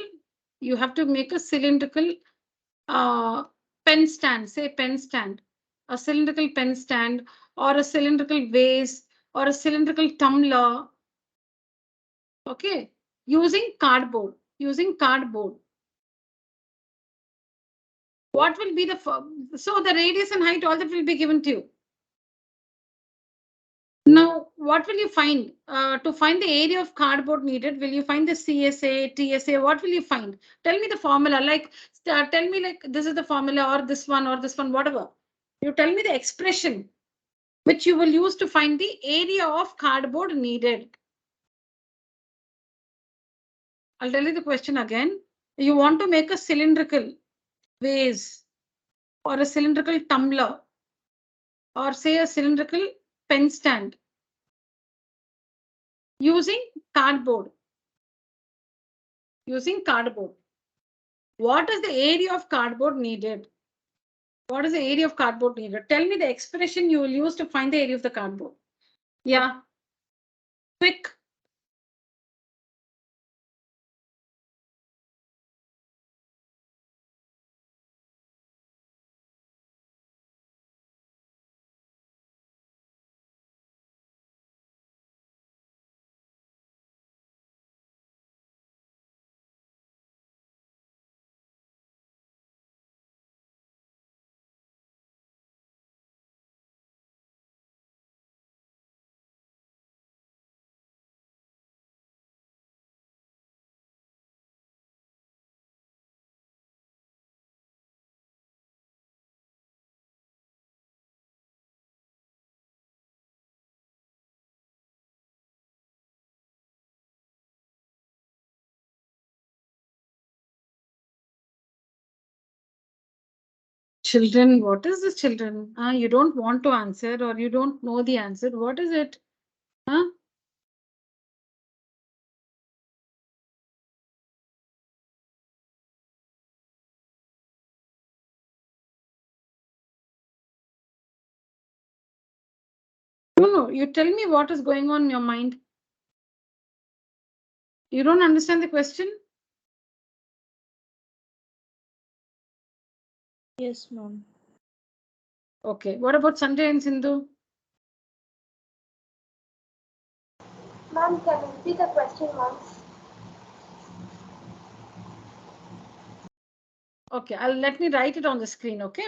A: you have to make a cylindrical pen stand, say pen stand, a cylindrical pen stand or a cylindrical vase or a cylindrical tumbler. Okay, using cardboard, What will be the, so the radius and height, all that will be given to you. Now, what will you find? To find the area of cardboard needed, will you find the CSA, TSA? What will you find? Tell me the formula. Like, tell me like this is the formula or this one, whatever. You tell me the expression which you will use to find the area of cardboard needed. I'll tell you the question again. You want to make a cylindrical vase or a cylindrical tumbler or say a cylindrical pen stand using cardboard. What is the area of cardboard needed? What is the area of cardboard needed? Tell me the expression you will use to find the area of the cardboard. Yeah. Quick. Children, what is this, children? You don't want to answer or you don't know the answer. What is it? Huh? No, you tell me what is going on in your mind. You don't understand the question?
C: Yes, ma'am.
A: Okay. What about Sanjay and Sindhu?
B: Ma'am, can you repeat the question once?
A: Okay, let me write it on the screen, okay?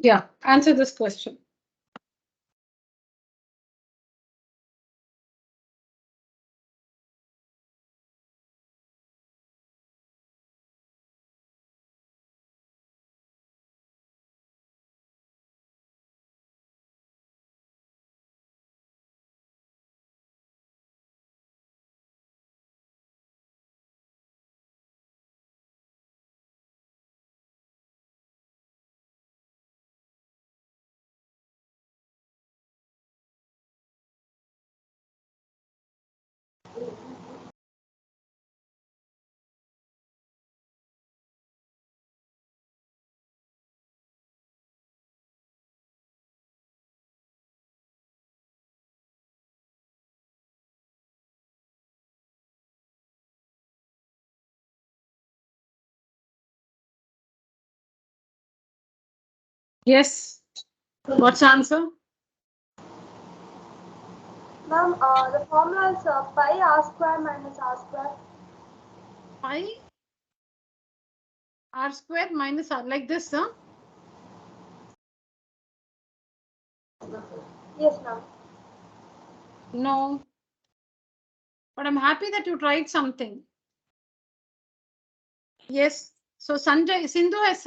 A: Yeah, answer this question. Yes. What's answer?
B: Ma'am, the formula is pi r square minus r square.
A: Pi r square minus r, like this, huh?
B: Yes, ma'am.
A: No. But I'm happy that you tried something. Yes. So Sanjay, Sindhu has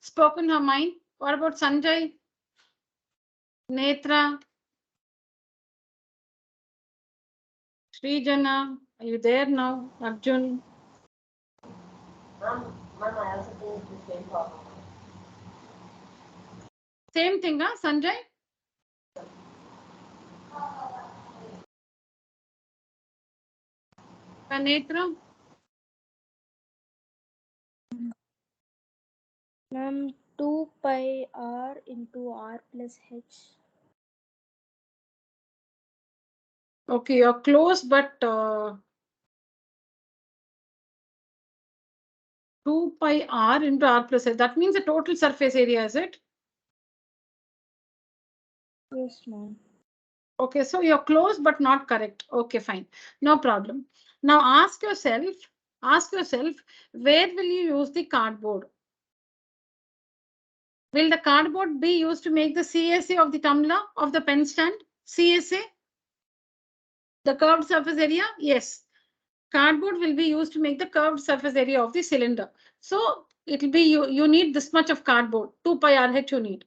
A: spoken her mind. What about Sanjay? Netra? Srijana? Are you there now? Arjun?
D: Ma'am, I also think it's the same problem.
A: Same thing, huh, Sanjay? Netra?
C: Ma'am, 2 pi r into r plus h.
A: Okay, you're close, but 2 pi r into r plus h. That means the total surface area, is it?
C: Yes, ma'am.
A: Okay, so you're close, but not correct. Okay, fine. No problem. Now ask yourself, where will you use the cardboard? Will the cardboard be used to make the CSA of the tumbler of the pen stand? CSA? The curved surface area? Yes. Cardboard will be used to make the curved surface area of the cylinder. So it will be, you need this much of cardboard, 2 pi RH you need.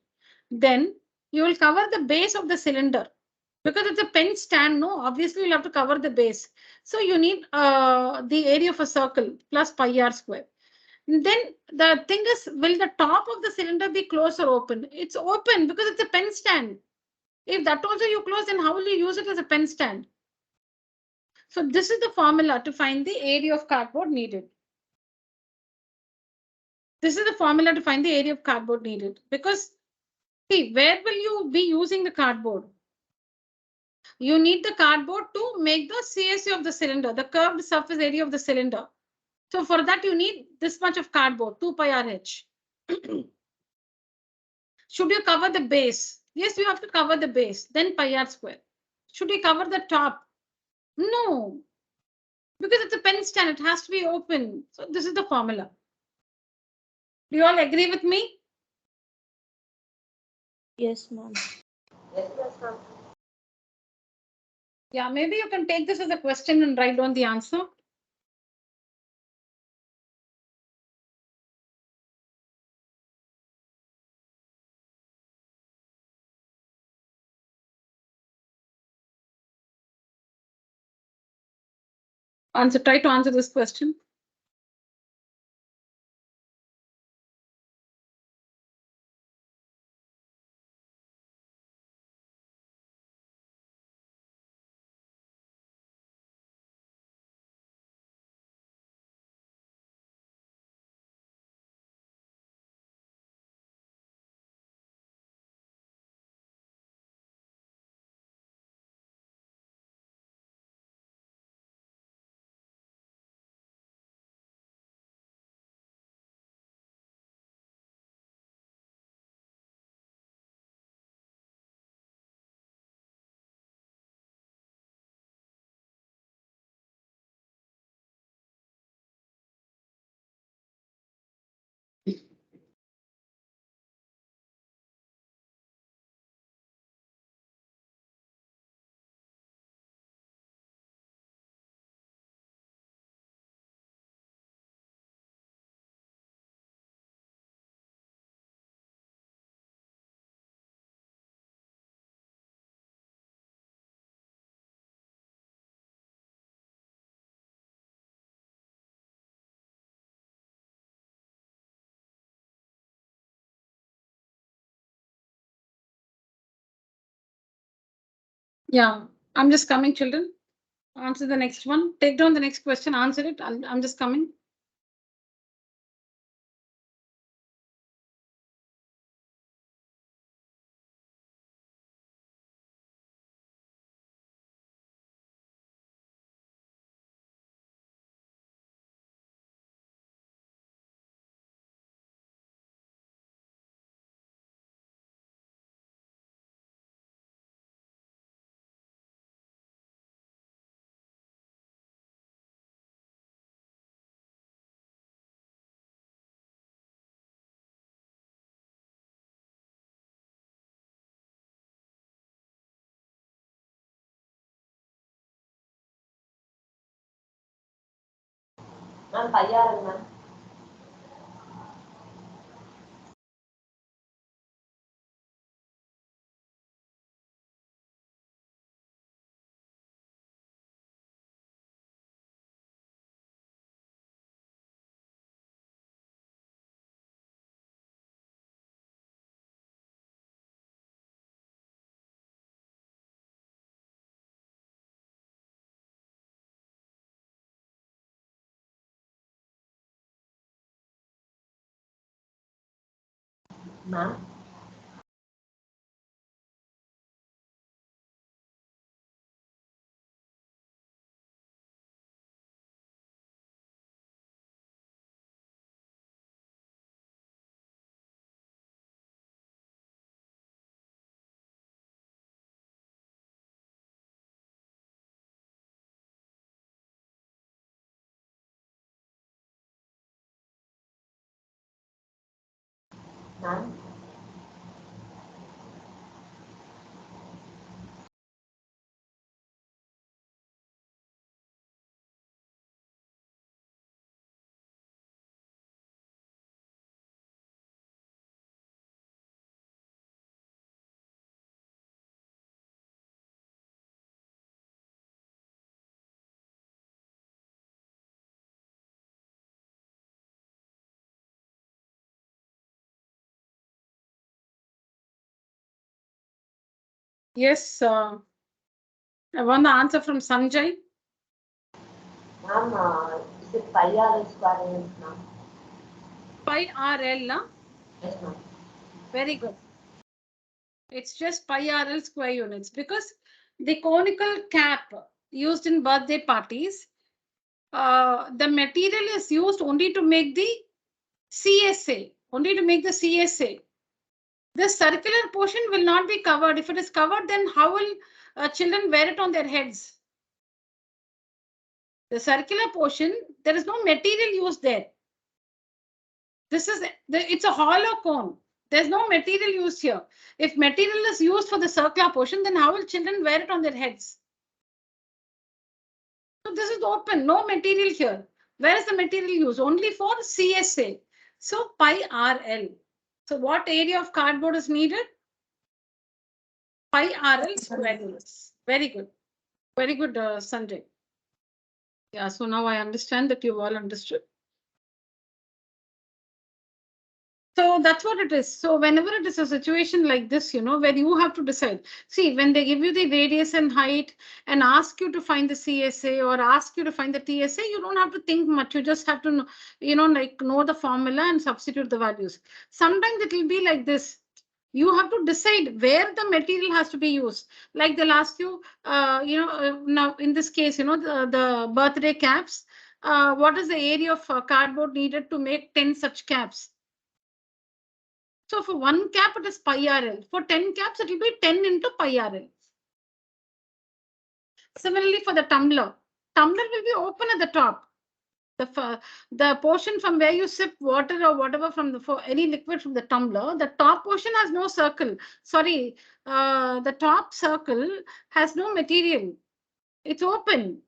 A: Then you will cover the base of the cylinder. Because it's a pen stand, no, obviously you'll have to cover the base. So you need the area of a circle plus pi r square. Then the thing is, will the top of the cylinder be closed or open? It's open because it's a pen stand. If that also you close, then how will you use it as a pen stand? So this is the formula to find the area of cardboard needed. This is the formula to find the area of cardboard needed. Because, see, where will you be using the cardboard? You need the cardboard to make the CSA of the cylinder, the curved surface area of the cylinder. So for that, you need this much of cardboard, 2 pi RH. Should you cover the base? Yes, you have to cover the base, then pi r square. Should you cover the top? No, because it's a pen stand, it has to be open. So this is the formula. Do you all agree with me?
C: Yes, ma'am.
D: Yes, ma'am.
A: Yeah, maybe you can take this as a question and write down the answer. Try to answer this question. Yeah, I'm just coming, children. Answer the next one. Take down the next question. Answer it. I'm just coming.
D: Ma'am, Payyaran, ma'am. Ma'am. Ma'am.
A: Yes, I want the answer from Sanjay.
D: Ma'am, is it Payyaran square units, ma'am?
A: Pi RL, na?
D: Yes, ma'am.
A: Very good. It's just pi RL square units because the conical cap used in birthday parties, the material is used only to make the CSA, only to make the CSA. The circular portion will not be covered. If it is covered, then how will children wear it on their heads? The circular portion, there is no material used there. It's a hollow cone. There's no material used here. If material is used for the circular portion, then how will children wear it on their heads? So this is open, no material here. Where is the material used? Only for CSA. So pi RL. So what area of cardboard is needed? Pi RL square units. Very good. Very good, Sanjay. Yeah, so now I understand that you've all understood. So that's what it is. So whenever it is a situation like this, where you have to decide, see, when they give you the radius and height and ask you to find the CSA or ask you to find the TSA, you don't have to think much. You just have to know, know the formula and substitute the values. Sometimes it will be like this. You have to decide where the material has to be used. Like they'll ask you, now in this case, the birthday caps, what is the area of cardboard needed to make 10 such caps? So for 1 cap, it is pi RL. For 10 caps, it will be 10 into pi RL. Similarly, for the tumbler will be open at the top. The portion from where you sip water or whatever for any liquid from the tumbler, the top portion has no circle. Sorry, the top circle has no material. It's open.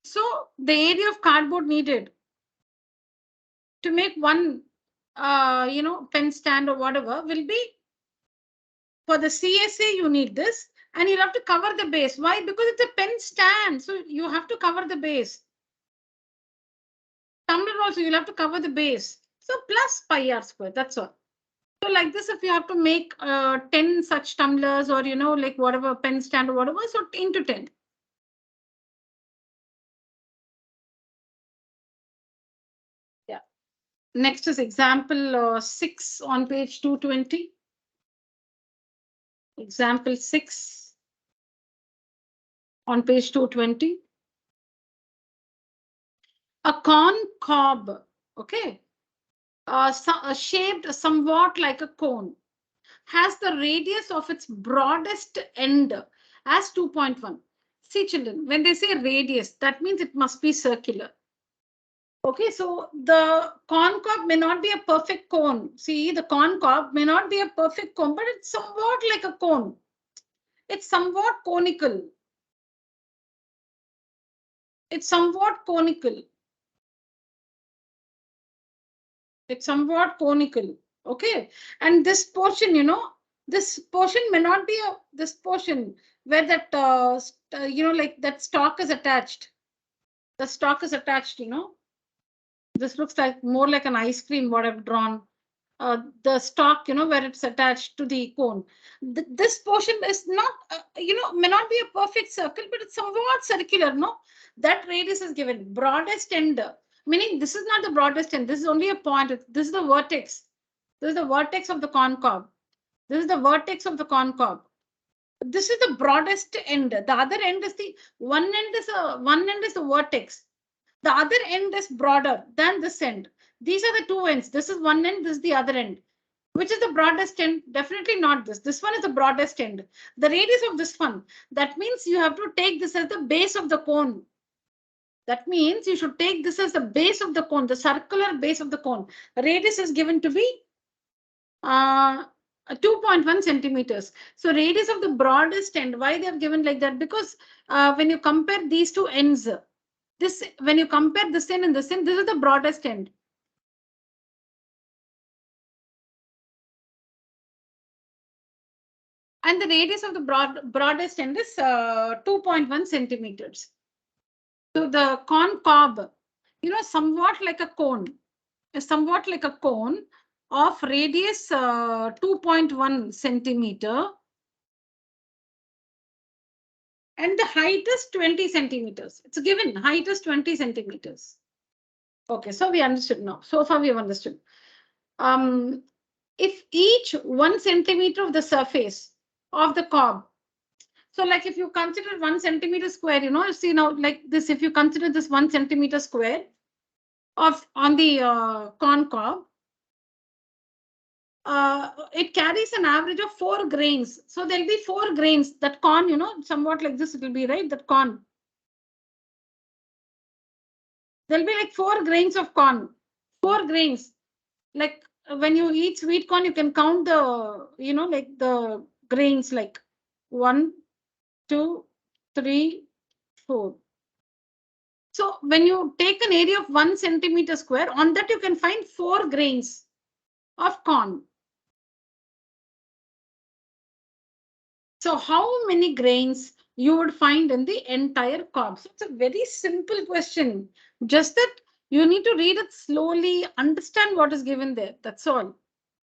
A: So the area of cardboard needed to make one, pen stand or whatever will be, for the CSA, you need this, and you'll have to cover the base. Why? Because it's a pen stand, so you have to cover the base. Tumbler also, you'll have to cover the base. So plus pi r square, that's all. So like this, if you have to make 10 such tumblers or, like whatever, pen stand or whatever, so into 10. Yeah. Next is example 6 on page 220. Example 6 on page 220. A corn cob, okay, shaped somewhat like a cone, has the radius of its broadest end as 2.1. See, children, when they say radius, that means it must be circular. Okay, so the corn cob may not be a perfect cone. See, the corn cob may not be a perfect cone, but it's somewhat like a cone. It's somewhat conical. It's somewhat conical. It's somewhat conical. Okay, and this portion, this portion may not be this portion where that, like that stalk is attached. The stalk is attached, This looks like more like an ice cream, what I've drawn. The stalk, where it's attached to the cone. This portion is not, may not be a perfect circle, but it's somewhat circular, no? That radius is given. Broadest end, meaning this is not the broadest end. This is only a point. This is the vertex. This is the vertex of the corn cob. This is the vertex of the corn cob. This is the broadest end. The other end is one end is the vertex. The other end is broader than this end. These are the two ends. This is one end, this is the other end. Which is the broadest end? Definitely not this. This one is the broadest end. The radius of this one. That means you have to take this as the base of the cone. That means you should take this as the base of the cone, the circular base of the cone. Radius is given to be 2.1 centimeters. So radius of the broadest end. Why they have given like that? Because when you compare these two ends, when you compare this end and this end, this is the broadest end. And the radius of the broadest end is 2.1 centimeters. So the corn cob, somewhat like a cone, somewhat like a cone of radius 2.1 centimeter. And the height is 20 centimeters. It's given, height is 20 centimeters. Okay, so we understood now. So far we have understood. If each 1 centimeter of the surface of the cob, so like if you consider 1 centimeter square, you see now like this, if you consider this 1 centimeter square on the corn cob, it carries an average of 4 grains. So there'll be 4 grains. That corn, somewhat like this, it will be, right? That corn. There'll be like 4 grains of corn. 4 grains. Like when you eat sweet corn, you can count the, like the grains, like 1, 2, 3, 4. So when you take an area of 1 centimeter square, on that you can find 4 grains of corn. So how many grains you would find in the entire cob? So it's a very simple question. Just that you need to read it slowly, understand what is given there. That's all.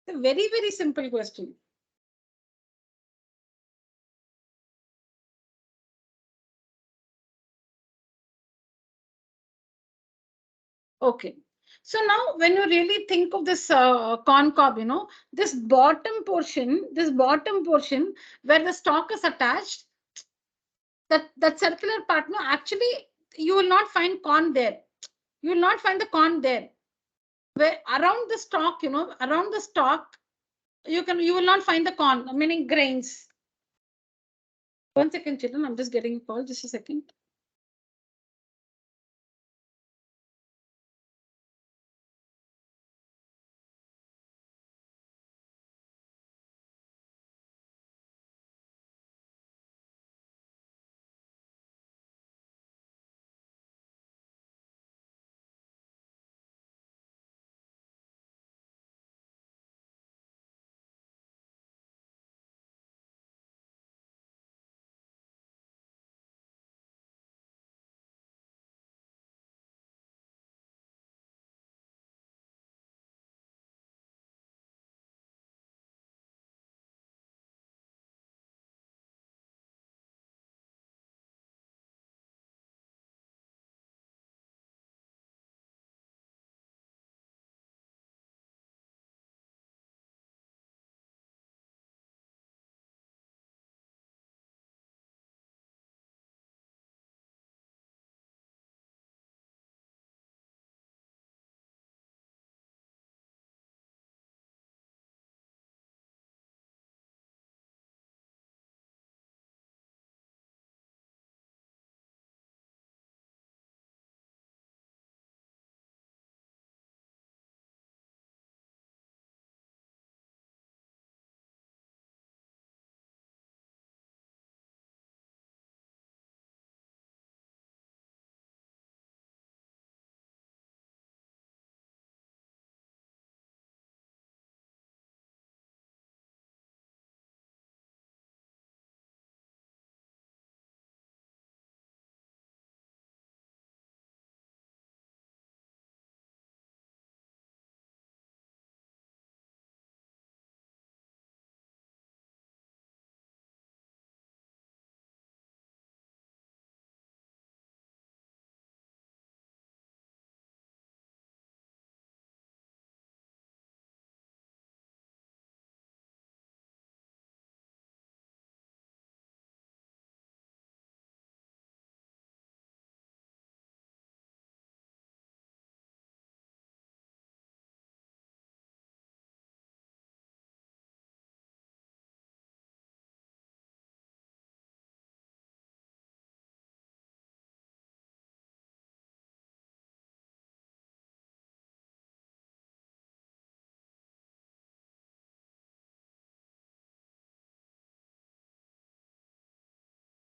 A: It's a very, very simple question. Okay. So now when you really think of this corn cob, this bottom portion where the stalk is attached, that circular part, no, actually you will not find corn there. You will not find the corn there. Where around the stalk, around the stalk, you will not find the corn, meaning grains. 1 second, children, I'm just getting a call. Just a second.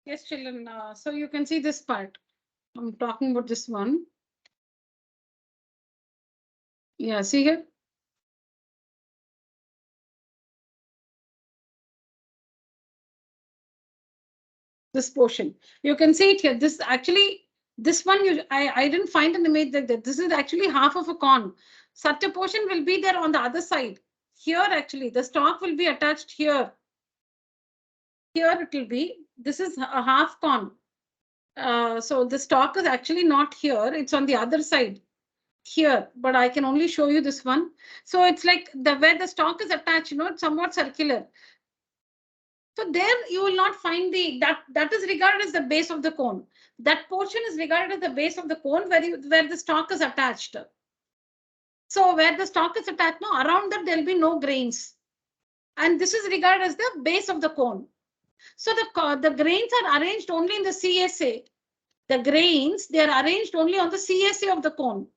A: Yes, children. So you can see this part. I'm talking about this one. Yeah, see here. This portion. You can see it here. This actually, this one, I didn't find an image like that. This is actually half of a corn. Such a portion will be there on the other side. Here, actually, the stalk will be attached here. Here it will be. This is a half corn. So the stalk is actually not here. It's on the other side. Here, but I can only show you this one. So it's like where the stalk is attached, it's somewhat circular. So there you will not find that is regarded as the base of the cone. That portion is regarded as the base of the cone where the stalk is attached. So where the stalk is attached, no, around that there will be no grains. And this is regarded as the base of the cone. So the grains are arranged only in the CSA. The grains, they are arranged only on the CSA of the cone.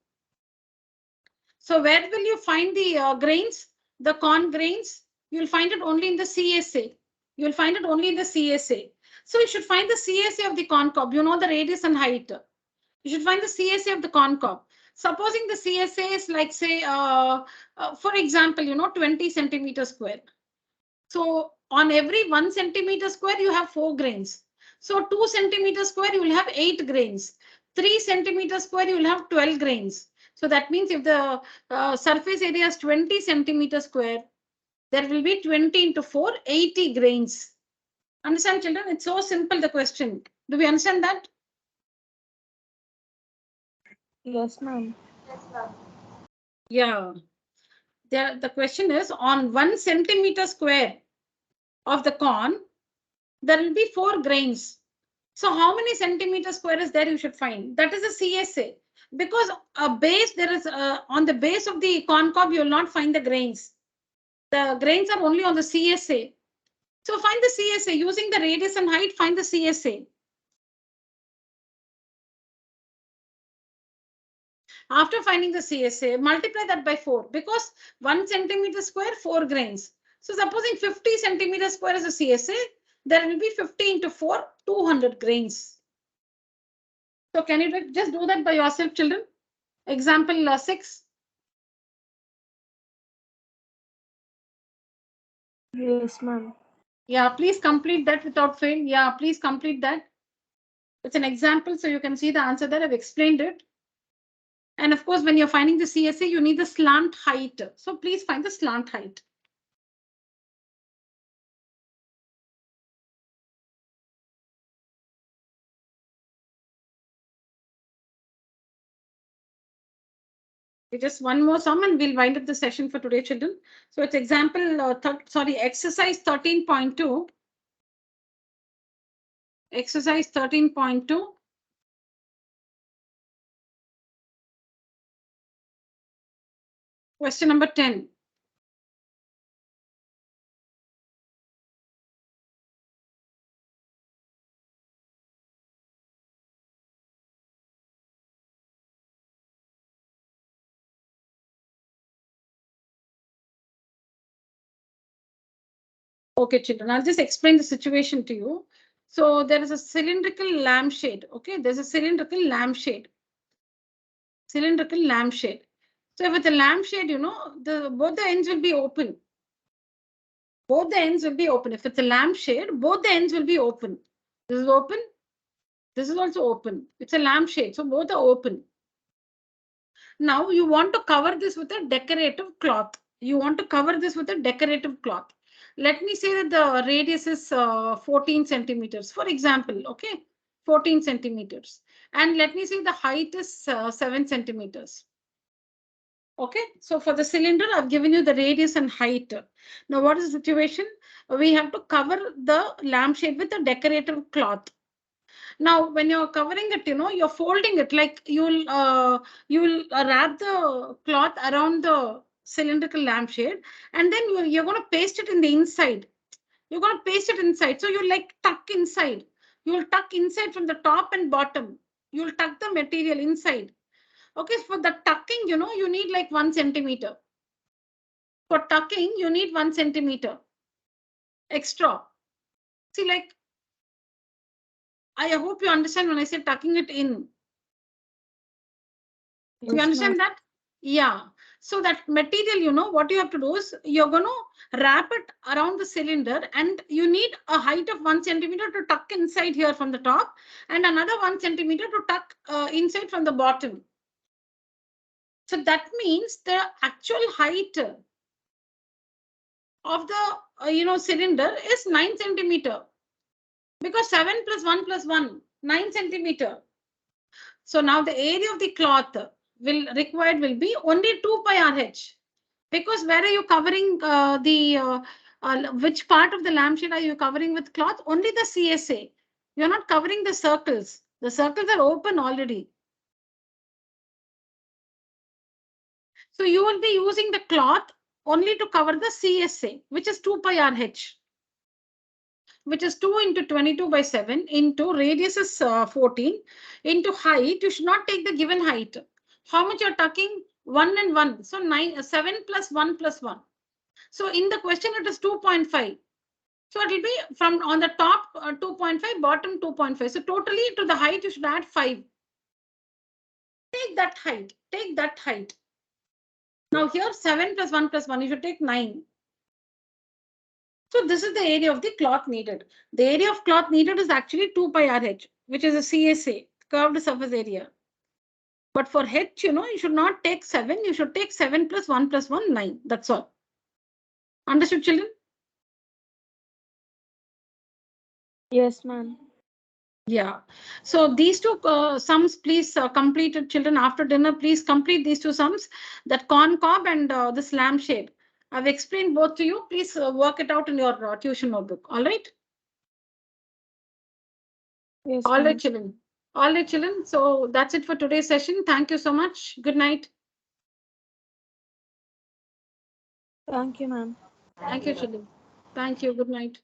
A: So where will you find the grains, the corn grains? You'll find it only in the CSA. You'll find it only in the CSA. So you should find the CSA of the corn cob. You know the radius and height. You should find the CSA of the corn cob. Supposing the CSA is like, say, for example, 20 centimeters square. So on every 1 centimeter square, you have 4 grains. So 2 centimeters square, you will have 8 grains. 3 centimeters square, you will have 12 grains. So that means if the surface area is 20 centimeters square, there will be 20 into 4, 80 grains. Understand, children? It's so simple, the question. Do we understand that?
C: Yes, ma'am.
B: Yes, ma'am.
A: Yeah. The question is on 1 centimeter square of the corn, there will be 4 grains. So how many centimeter square is there you should find? That is a CSA. Because a base, there is on the base of the corn cob, you will not find the grains. The grains are only on the CSA. So find the CSA. Using the radius and height, find the CSA. After finding the CSA, multiply that by 4 because 1 centimeter square, 4 grains. So supposing 50 centimeter square is a CSA, there will be 50 into 4, 200 grains. So can you just do that by yourself, children? Example 6.
C: Yes, ma'am.
A: Yeah, please complete that without fail. Yeah, please complete that. It's an example, so you can see the answer there. I've explained it. And of course, when you're finding the CSA, you need the slant height. So please find the slant height. Just one more sum and we'll wind up the session for today, children. So it's example, exercise 13.2. Exercise 13.2. Question number 10. Okay, children, I'll just explain the situation to you. So there is a cylindrical lampshade. Okay, there's a cylindrical lampshade. Cylindrical lampshade. So with a lampshade, both the ends will be open. Both the ends will be open. If it's a lampshade, both the ends will be open. This is open. This is also open. It's a lampshade, so both are open. Now you want to cover this with a decorative cloth. You want to cover this with a decorative cloth. Let me say that the radius is 14 centimeters, for example, okay, 14 centimeters. And let me say the height is 7 centimeters. Okay, so for the cylinder, I've given you the radius and height. Now, what is the situation? We have to cover the lampshade with a decorative cloth. Now, when you're covering it, you're folding it like you'll wrap the cloth around the cylindrical lampshade, and then you're going to paste it in the inside. You're going to paste it inside. So you like tuck inside. You'll tuck inside from the top and bottom. You'll tuck the material inside. Okay, for the tucking, you need like 1 centimeter. For tucking, you need 1 centimeter extra. See, like, I hope you understand when I say tucking it in.
C: Yes,
A: You understand that? Yeah. So that material, what you have to do is you're going to wrap it around the cylinder and you need a height of 1 centimeter to tuck inside here from the top and another 1 centimeter to tuck inside from the bottom. So that means the actual height of the cylinder is 9 centimeter because 7 plus 1 plus 1, 9 centimeter. So now the area of the cloth required will be only 2 pi RH. Because where are you covering which part of the lampshade are you covering with cloth? Only the CSA. You're not covering the circles. The circles are open already. So you will be using the cloth only to cover the CSA, which is 2 pi RH, which is 2 into 22 by 7 into radius is 14 into height. You should not take the given height. How much you're tucking? 1 and 1. So 7 plus 1 plus 1. So in the question, it is 2.5. So it will be from on the top 2.5, bottom 2.5. So totally to the height, you should add 5. Take that height. Take that height. Now here 7 plus 1 plus 1, you should take 9. So this is the area of the cloth needed. The area of cloth needed is actually 2 pi RH, which is a CSA, curved surface area. But for H, you should not take 7. You should take 7 plus 1 plus 1, 9. That's all. Understood, children?
C: Yes, ma'am.
A: Yeah. So these two sums, please complete it, children. After dinner, please complete these two sums, that corn-cob and this lampshade. I've explained both to you. Please work it out in your tuition notebook. All right?
C: Yes,
A: All
C: ma'am.
A: right, children. All right, children. So that's it for today's session. Thank you so much. Good night.
C: Thank you, ma'am.
A: Thank you, children. Thank you. Good night.